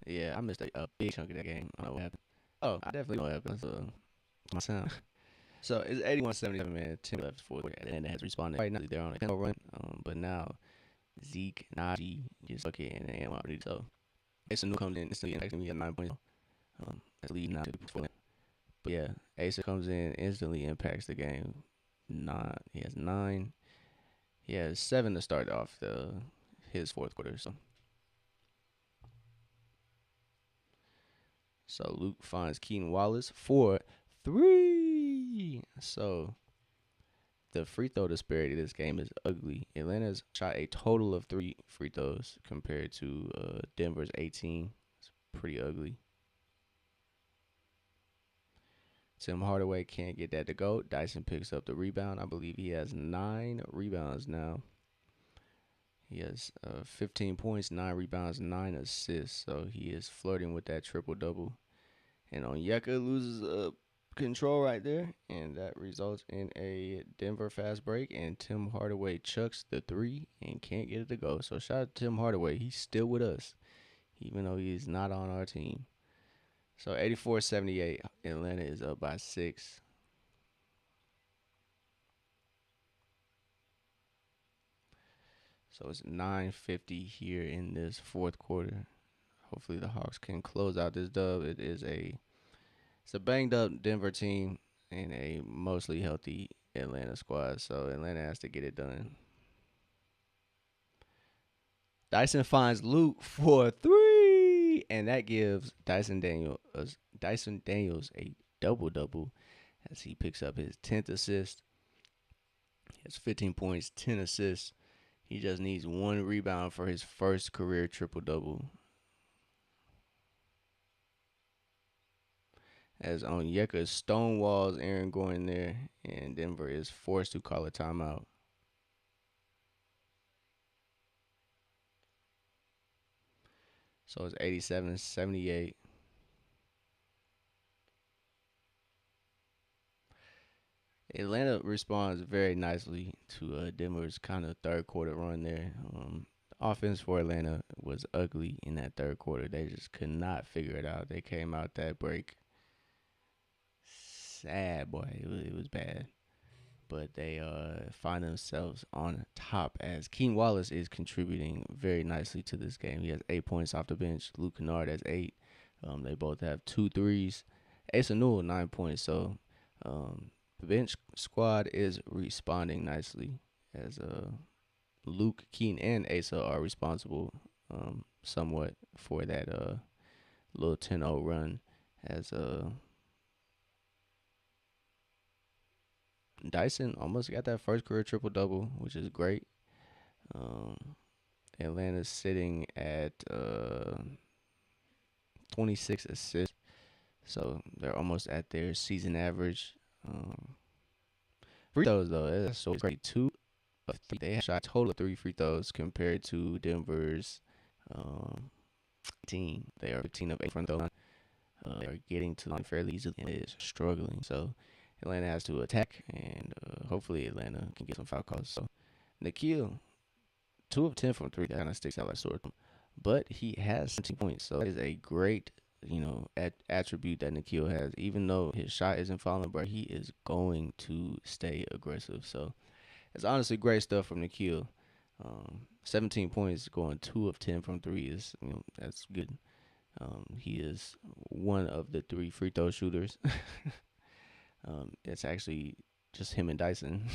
Yeah, I missed a big chunk of that game. I don't know what happened. Oh, I definitely know what happened. My sound. So it's 81-77, man. 10 left for and it has responded. Right now they're on a 10 run. But now Zeke, Najee, just okay, and already. So it's a new comes in. It's still getting me at 9 points. That's leading now to the point. But yeah, Asa comes in, instantly impacts the game. He has 9. He has 7 to start off his fourth quarter. So Luke finds Keaton Wallace for 3. So the free throw disparity of this game is ugly. Atlanta's shot a total of 3 free throws compared to Denver's 18. It's pretty ugly. Tim Hardaway can't get that to go. Dyson picks up the rebound. I believe he has 9 rebounds now. He has 15 points, 9 rebounds, 9 assists. So he is flirting with that triple-double. And Onyeka loses control right there, and that results in a Denver fast break, and Tim Hardaway chucks the 3 and can't get it to go. So shout out to Tim Hardaway. He's still with us, even though he's not on our team. So 84-78, Atlanta is up by 6. So it's 9:50 here in this fourth quarter. Hopefully the Hawks can close out this dub. It's a banged up Denver team and a mostly healthy Atlanta squad. So Atlanta has to get it done. Dyson finds Luke for 3, and that gives Dyson Daniels a double-double as he picks up his 10th assist. He has 15 points, 10 assists. He just needs 1 rebound for his first career triple-double. As Onyeka stonewalls Aaron Gordon there, and Denver is forced to call a timeout. So it's 87-78. Atlanta responds very nicely to Denver's kind of third quarter run there. Offense for Atlanta was ugly in that third quarter. They just could not figure it out. They came out that break sad, boy. It was bad. But they find themselves on top as Keaton Wallace is contributing very nicely to this game. He has 8 points off the bench. Luke Kennard has 8. They both have 2 threes. Asa Newell 9 points. So the bench squad is responding nicely as Luke, Keaton, and Asa are responsible somewhat for that little 10-0 run as Dyson almost got that first career triple-double, which is great. Atlanta's sitting at 26 assists, so they're almost at their season average. Free throws, though, that's so great. 2 of 3. They have shot a total of 3 free throws compared to Denver's 18. They are 15 of 8 from the line. They are getting to the line fairly easily and is struggling. So Atlanta has to attack, and hopefully Atlanta can get some foul calls. So Nickeil, 2 of 10 from 3. That kind of sticks out like sore thumb. But he has 17 points, so that is a great, attribute that Nickeil has. Even though his shot isn't falling, but he is going to stay aggressive. So it's honestly great stuff from Nickeil. 17 points, going 2 of 10 from 3 is, that's good. He is one of the 3 free throw shooters. It's actually just him and Dyson.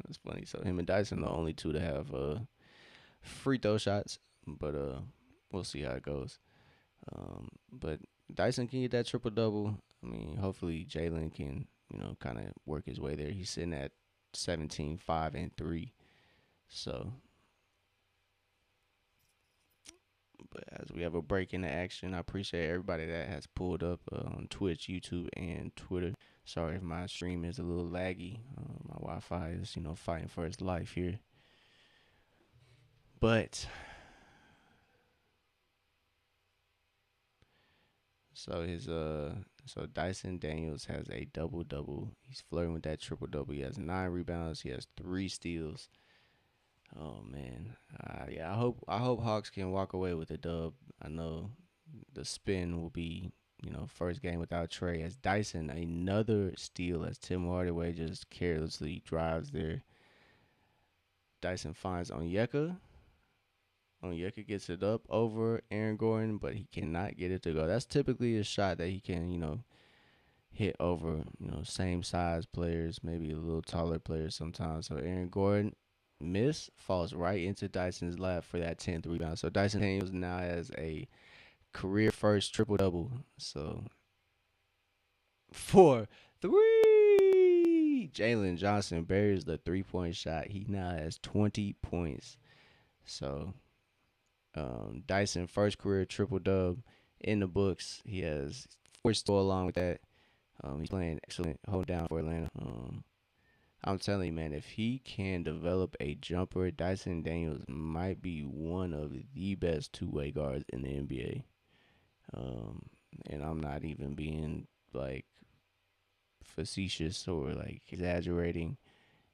That's funny. So him and Dyson are the only 2 to have free throw shots, but we'll see how it goes. But Dyson can get that triple double. I mean, hopefully Jalen can, kind of work his way there. He's sitting at 17, 5, and 3. So, as we have a break in the action, I appreciate everybody that has pulled up on Twitch, YouTube, and Twitter. Sorry if my stream is a little laggy. My Wi-Fi is, fighting for its life here. But so Dyson Daniels has a double double. He's flirting with that triple double. He has 9 rebounds. He has 3 steals. Oh man, yeah. I hope Hawks can walk away with a dub. I know the spin will be, first game without Trey. As Dyson, another steal as Tim Hardaway just carelessly drives there. Dyson finds Onyeka. Onyeka gets it up over Aaron Gordon, but he cannot get it to go. That's typically a shot that he can, hit over, same size players, maybe a little taller players sometimes. So Aaron Gordon falls right into Dyson's lap for that 10th rebound. So Dyson Daniels now has a career first triple double. So 4-3. Jalen Johnson buries the 3-point shot. He now has 20 points. So Dyson first career triple dub in the books. He has 4 still along with that. He's playing excellent, hold down for Atlanta. I'm telling you, man, if he can develop a jumper, Dyson Daniels might be one of the best two-way guards in the NBA. And I'm not even being like facetious or like exaggerating.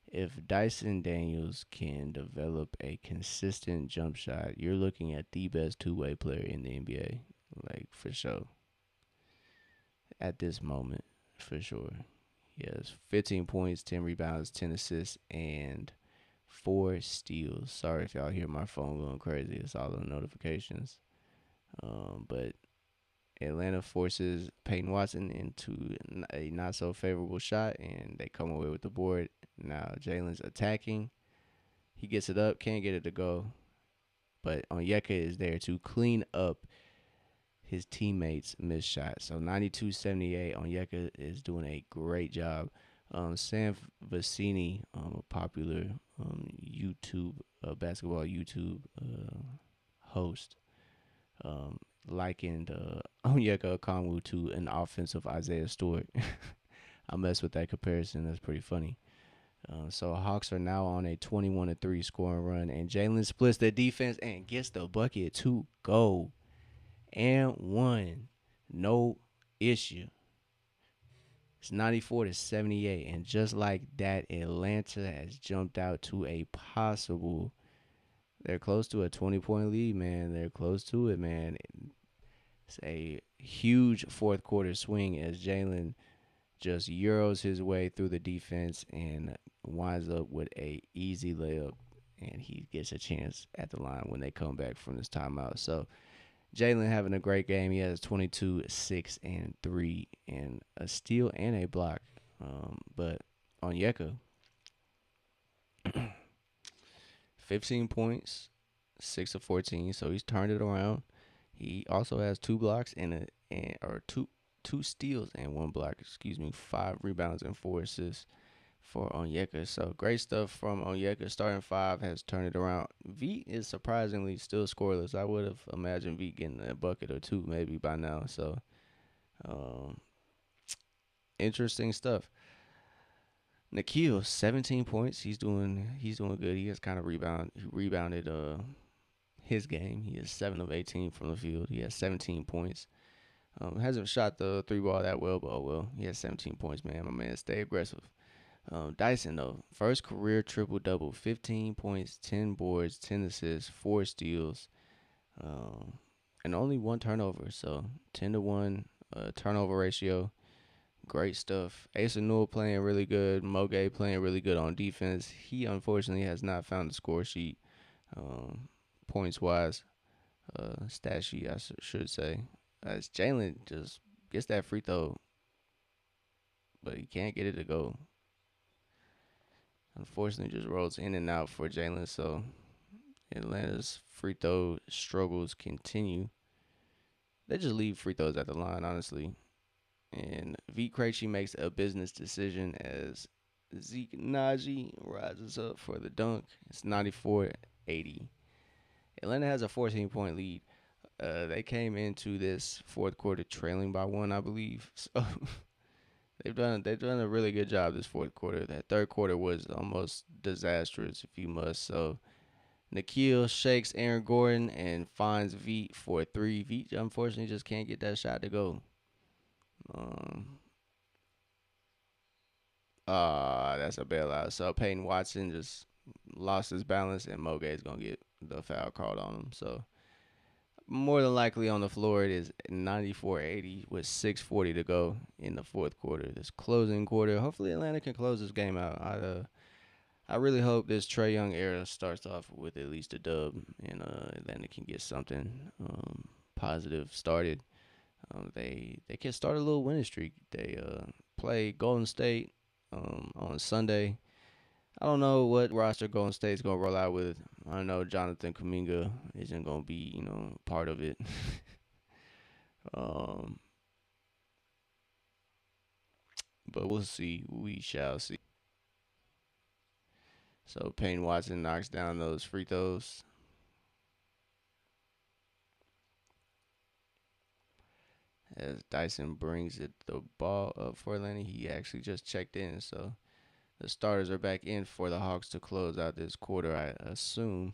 If Dyson Daniels can develop a consistent jump shot, you're looking at the best two-way player in the NBA, like for sure. At this moment, for sure. He has 15 points, 10 rebounds, 10 assists, and 4 steals. Sorry if y'all hear my phone going crazy. It's all the notifications. But Atlanta forces Peyton Watson into a not so favorable shot, and they come away with the board. Now Jalen's attacking. He gets it up, can't get it to go. But Onyeka is there to clean up his teammates' missed shot. So 92-78, Onyeka is doing a great job. Sam Vecini, a popular YouTube basketball YouTube host, likened Onyeka Okongwu to an offensive Isaiah Stewart. I mess with that comparison. That's pretty funny. So Hawks are now on a 21-3 scoring run, and Jalen splits the defense and gets the bucket to go. And one, no issue. It's 94-78, and just like that, Atlanta has jumped out to a possible. They're close to a 20-point lead, man. They're close to it, man. It's a huge fourth quarter swing as Jalen just euros his way through the defense and winds up with a easy layup, and he gets a chance at the line when they come back from this timeout. So Jalen having a great game. He has 22, 6, and 3, and a steal and a block. But Onyeka, 15 points, 6 of 14, so he's turned it around. He also has 2 blocks or two steals and 1 block. 5 rebounds and 4 assists for Onyeka. So great stuff from Onyeka. Starting 5 has turned it around. Veet is surprisingly still scoreless. I would have imagined Veet getting a bucket or 2 maybe by now. So interesting stuff. Nikhil, 17 points. He's doing good. He has kind of rebounded his game. He is 7 of 18 from the field. He has 17 points. Hasn't shot the 3 ball that well, but oh well. He has 17 points, man. My man, stay aggressive. Dyson, though, first career triple-double, 15 points, 10 boards, 10 assists, 4 steals, and only 1 turnover. So 10-1 turnover ratio. Great stuff. Asa Newell playing really good. Moge playing really good on defense. He, unfortunately, has not found the score sheet points-wise. Stat sheet, I should say. As Jalen just gets that free throw, but he can't get it to go. Unfortunately, just rolls in and out for Jalen. So Atlanta's free throw struggles continue. They just leave free throws at the line, honestly. And Veet Krejci makes a business decision as Zeke Naji rises up for the dunk. It's 94-80. Atlanta has a 14-point lead. They came into this fourth quarter trailing by one, I believe. So they've done a really good job this fourth quarter. That third quarter was almost disastrous, if you must. So Nikhil shakes Aaron Gordon and finds Veet for a three. Veet unfortunately just can't get that shot to go. Um, that's a bailout. So Peyton Watson just lost his balance, and Moge is gonna get the foul called on him. So more than likely on the floor, it is 94-80 with 6:40 to go in the fourth quarter. This closing quarter. Hopefully Atlanta can close this game out. I really hope this Trae Young era starts off with at least a dub, and Atlanta can get something positive started. They can start a little winning streak. They play Golden State on Sunday. I don't know what roster Golden State's gonna roll out with. I know Jonathan Kuminga isn't gonna be, part of it. um, but we'll see. We shall see. So Payne Watson knocks down those free throws. As Dyson brings the ball up for Atlanta, he actually just checked in. So the starters are back in for the Hawks to close out this quarter, I assume.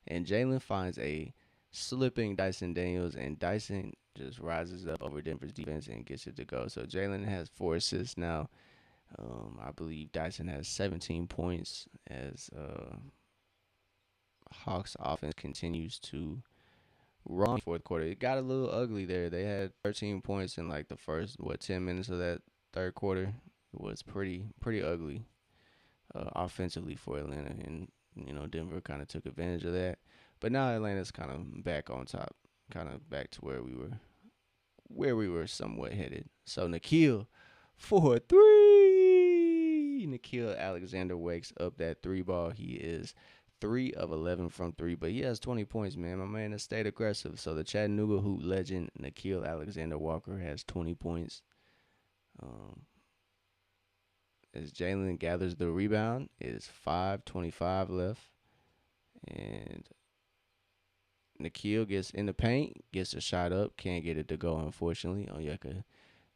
And Jalen finds a slipping Dyson Daniels, and Dyson just rises up over Denver's defense and gets it to go. So Jalen has 4 assists now. I believe Dyson has 17 points as Hawks offense continues to run fourth quarter. It got a little ugly there. They had 13 points in like the first 10 minutes of that third quarter. It was pretty ugly offensively for Atlanta, and Denver kind of took advantage of that. But now Atlanta's kind of back on top, kind of back to where we were somewhat headed. So Nikhil for three. Nikhil Alexander wakes up that three ball. He is 3 of 11 from three, but he has 20 points, man. My man has stayed aggressive. So the Chattanooga Hoop legend Nikhil Alexander Walker has 20 points. As Jalen gathers the rebound, it is 5:25 left, and Nikhil gets in the paint, gets a shot up, can't get it to go, unfortunately. Onyeka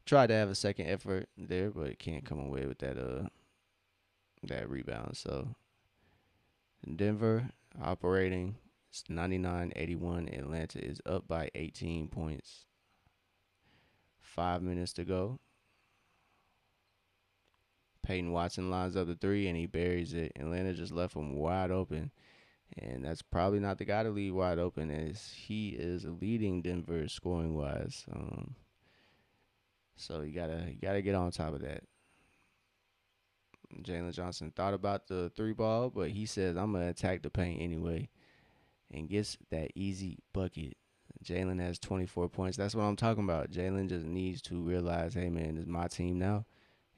tried to have a second effort there, but it can't come away with that rebound. So Denver operating. It's 99-81. Atlanta is up by 18 points. 5 minutes to go. Peyton Watson lines up the three, and he buries it. Atlanta just left him wide open. And that's probably not the guy to leave wide open, as he is leading Denver scoring wise. So you gotta get on top of that. Jalen Johnson thought about the three ball, but he says, I'm gonna attack the paint anyway, and gets that easy bucket. Jalen has 24 points. That's what I'm talking about. Jalen just needs to realize, hey man, this is my team now,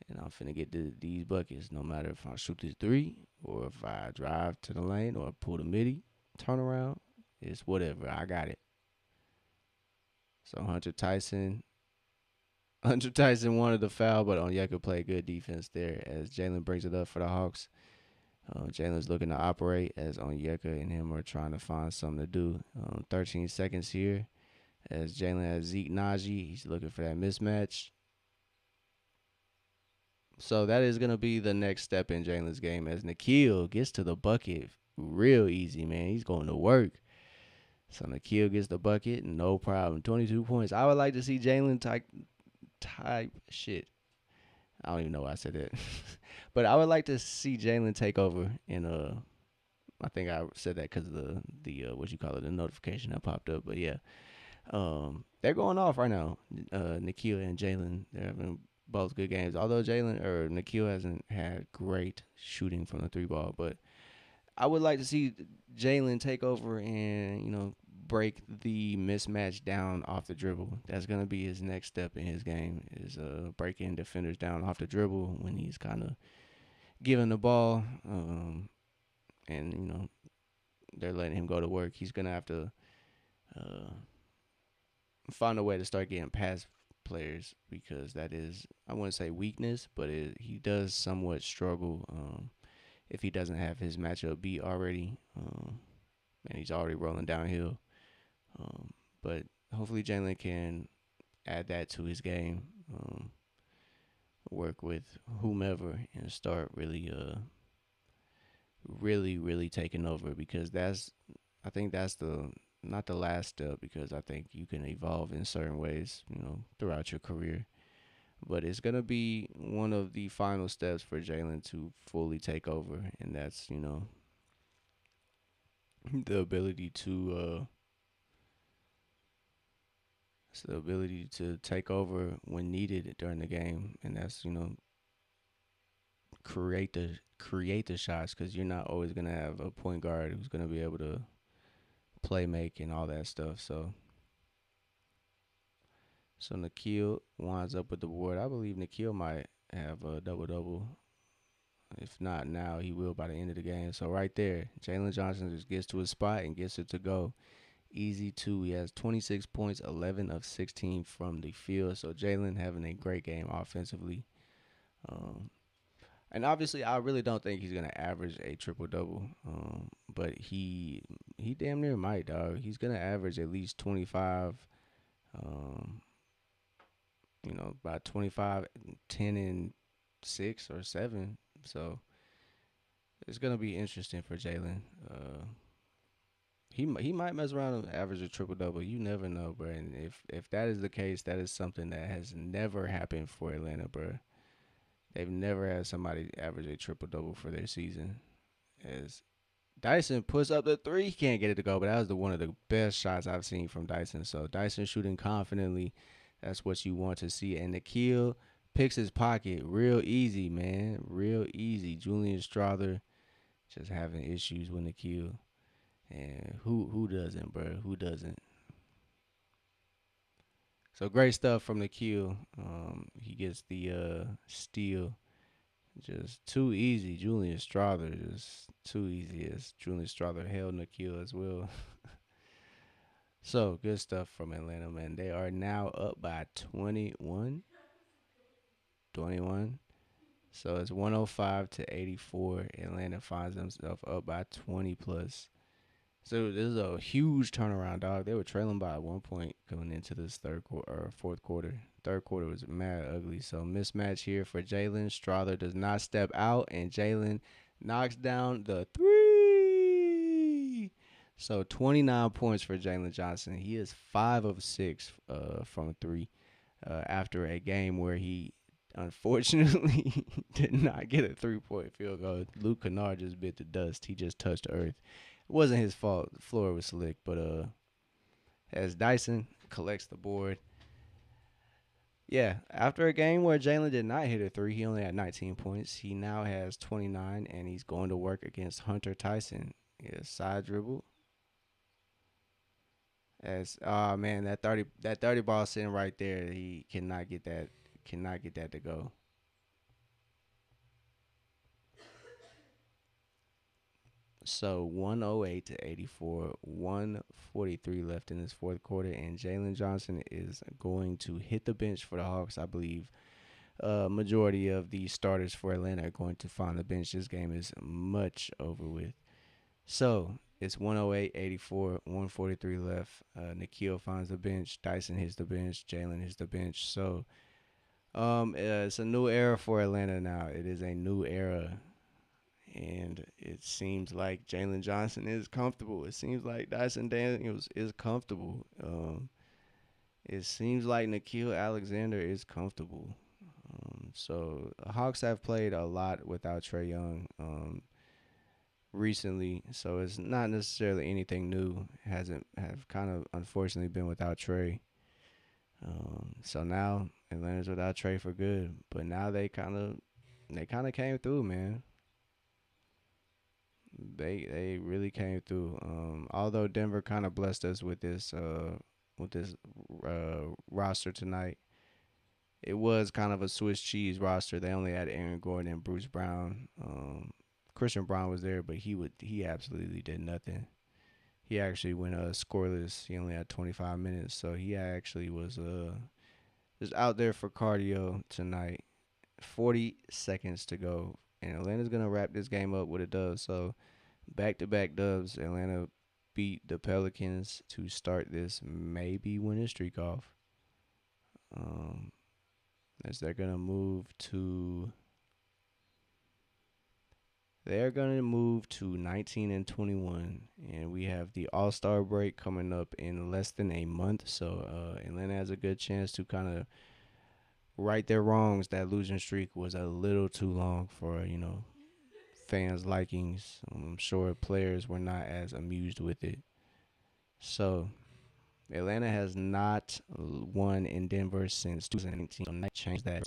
and I'm finna get these buckets, no matter if I shoot this three or if I drive to the lane or pull the midi, turn around. It's whatever. I got it. So Hunter Tyson wanted the foul, but Onyeka played good defense there as Jalen brings it up for the Hawks. Jalen's looking to operate as Onyeka and him are trying to find something to do. 13 seconds here as Jalen has Zeke Naji. He's looking for that mismatch. So that is going to be the next step in Jalen's game as Nikhil gets to the bucket real easy, man. He's going to work. So Nikhil gets the bucket, no problem. 22 points. I would like to see Jalen type shit. I don't even know why I said that. But I would like to see Jalen take over. And I think I said that because of the the notification that popped up. But yeah, they're going off right now. Nikhil and Jalen, they're having both good games. Although Nikhil hasn't had great shooting from the three ball, but I would like to see Jalen take over and break the mismatch down off the dribble. That's gonna be his next step in his game, is breaking defenders down off the dribble when he's kind of giving the ball, and they're letting him go to work. He's gonna have to find a way to start getting past players, because that is, I wouldn't say weakness, but he does somewhat struggle if he doesn't have his matchup beat already, and he's already rolling downhill. But hopefully Jalen can add that to his game. Work with whomever and start really taking over, because I think that's the not the last step, because I think you can evolve in certain ways, throughout your career. But it's gonna be one of the final steps for Jalen to fully take over, and that's the ability to it's the ability to take over when needed during the game, and that's create the shots, because you're not always gonna have a point guard who's gonna be able to play make and all that stuff. So Nikhil winds up with the board. I believe Nikhil might have a double double. If not now, he will by the end of the game. So right there, Jalen Johnson just gets to his spot and gets it to go. Easy two. He has 26 points, 11 of 16 from the field. So Jalen having a great game offensively. Um, and obviously, I really don't think he's gonna average a triple double. But he damn near might, dog. He's gonna average at least 25. Um, by 25, 10 and 6 or 7. So it's gonna be interesting for Jalen. He might mess around and average a triple double. You never know, bro. And if that is the case, that is something that has never happened for Atlanta, bro. They've never had somebody average a triple double for their season. As Dyson puts up the three, he can't get it to go, but that was one of the best shots I've seen from Dyson. So Dyson shooting confidently, that's what you want to see. And Nikhil picks his pocket real easy, man, real easy. Julian Strother just having issues with Nikhil, and who doesn't, bro? Who doesn't? So great stuff from Nikhil. He gets the steal. Just too easy. Julian Strother just too easy, as Julian Strother held Nikhil as well. So good stuff from Atlanta, man. They are now up by 21. 21. So it's 105 to 84. Atlanta finds themselves up by 20 plus. So this is a huge turnaround, dog. They were trailing by 1 point coming into this third quarter or fourth quarter. Third quarter was mad ugly. So mismatch here for Jalen. Strother does not step out, and Jalen knocks down the three. So 29 points for Jalen Johnson. He is 5 of 6 from three after a game where he unfortunately did not get a 3-point field goal. Luke Kennard just bit the dust. He just touched earth. It wasn't his fault. The floor was slick, but as Dyson collects the board, yeah, after a game where Jalen did not hit a three, he only had 19 points. He now has 29, and he's going to work against Hunter Tyson. Yeah, side dribble. As oh man, that 30 ball sitting right there. He cannot get that to go. So 108 to 84, 143 left in this fourth quarter, and Jalen Johnson is going to hit the bench for the Hawks. I believe majority of the starters for Atlanta are going to find the bench. This game is much over with. So it's 108, 84, 143 left. Nikhil finds the bench. Dyson hits the bench. Jalen hits the bench. So it's a new era for Atlanta now. It is a new era, and it seems like Jalen Johnson is comfortable. It seems like Dyson Daniels is comfortable. It seems like Nikhil Alexander is comfortable. So the Hawks have played a lot without Trey Young recently, so it's not necessarily anything new. Hasn't have kind of unfortunately been without Trey. So now Atlanta's without Trey for good, but now they kind of came through, man. They really came through. Although Denver kind of blessed us with this roster tonight, it was kind of a Swiss cheese roster. They only had Aaron Gordon and Bruce Brown. Christian Brown was there, but he absolutely did nothing. He actually went scoreless. He only had 25 minutes, so he actually was just out there for cardio tonight. 40 seconds to go, and Atlanta's gonna wrap this game up with a dub. So back to back dubs. Atlanta beat the Pelicans to start this maybe winning streak off. Um, as they're gonna move to 19 and 21, and we have the All Star break coming up in less than a month. So Atlanta has a good chance to kind of right their wrongs. That losing streak was a little too long for fans' likings. I'm sure players were not as amused with it. So Atlanta has not won in Denver since 2019. So that changed that.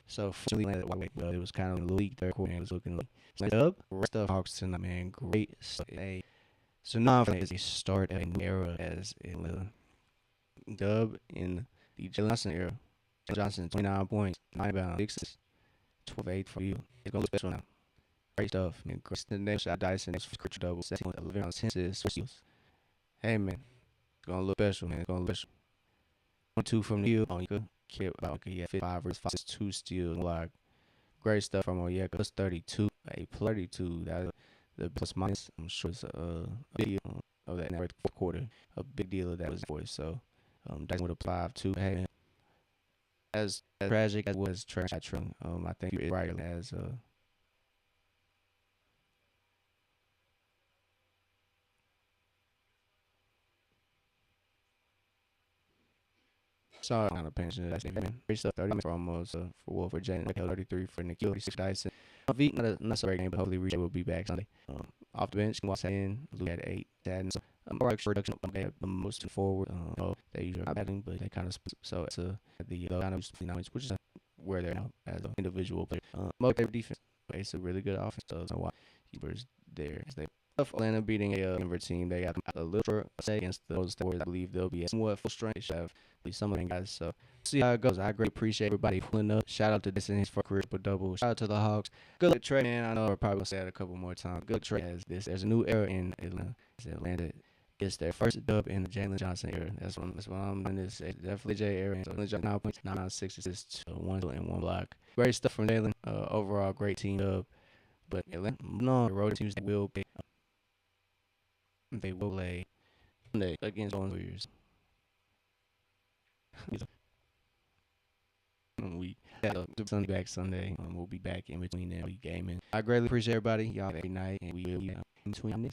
So fortunately, it was kind of in the league third quarter. And it was looking like dub. Rest of Hawks tonight, man. Great. So now it's a start of a new era as Atlanta dub in the Jalen Johnson era. Jalen Johnson 29 points, 9 bounds, 6 12-8 for you. It's gonna look special now. Great stuff, man. Great stuff. Shot Dyson, first double, 17, 11 rounds, 10 assists. Hey, man. It's gonna look special, man. It's gonna look special. 1-2 from the field. Onyeka. He had 5 versus 5, 2 steals. Like, great stuff from Onyeka. Plus 32. A plus 32. That's the plus minus. I'm sure it's a big deal of that in the fourth quarter. A big deal of that was for. So, Dyson with a 5-2. Hey, man. As tragic as was trash, I think you're right as sorry, kind of pension. That's man. Great stuff. 30 minutes for almost for Wolford Jalen. 33 for Nikhil. 36 Dyson. V not a great game, but hopefully Reach will be back Sunday. Off the bench, Watts in. Luke at 8. And so production. They have the most forward. They usually are batting, but they kind of so it's the kind of which is where they're now as an individual player. Most favorite defense. It's a really good offense. So why keepers there. They Atlanta beating a Denver team. They got a little short against those Warriors. I believe they'll be somewhat full strength. They should have some of them guys. So see how it goes. I greatly appreciate everybody pulling up. Shout out to Dyson for career double. Shout out to the Hawks. Good luck, Trey. Man, I know I'll probably say that a couple more times. Good luck, Trey. As there's a new era in Atlanta. Atlanta gets their first dub in the Jalen Johnson era. That's what I'm doing. This definitely J era. So Jalen 9 points, 9.6 assists, 1 and 1 block. Great stuff from Jalen. Overall, great team dub. But Atlanta, no, the road teams will play. They will play Sunday against the Warriors. We Sunday back Sunday. We'll be back in between them gaming. I greatly appreciate everybody. Y'all have a good night, and we will be in between.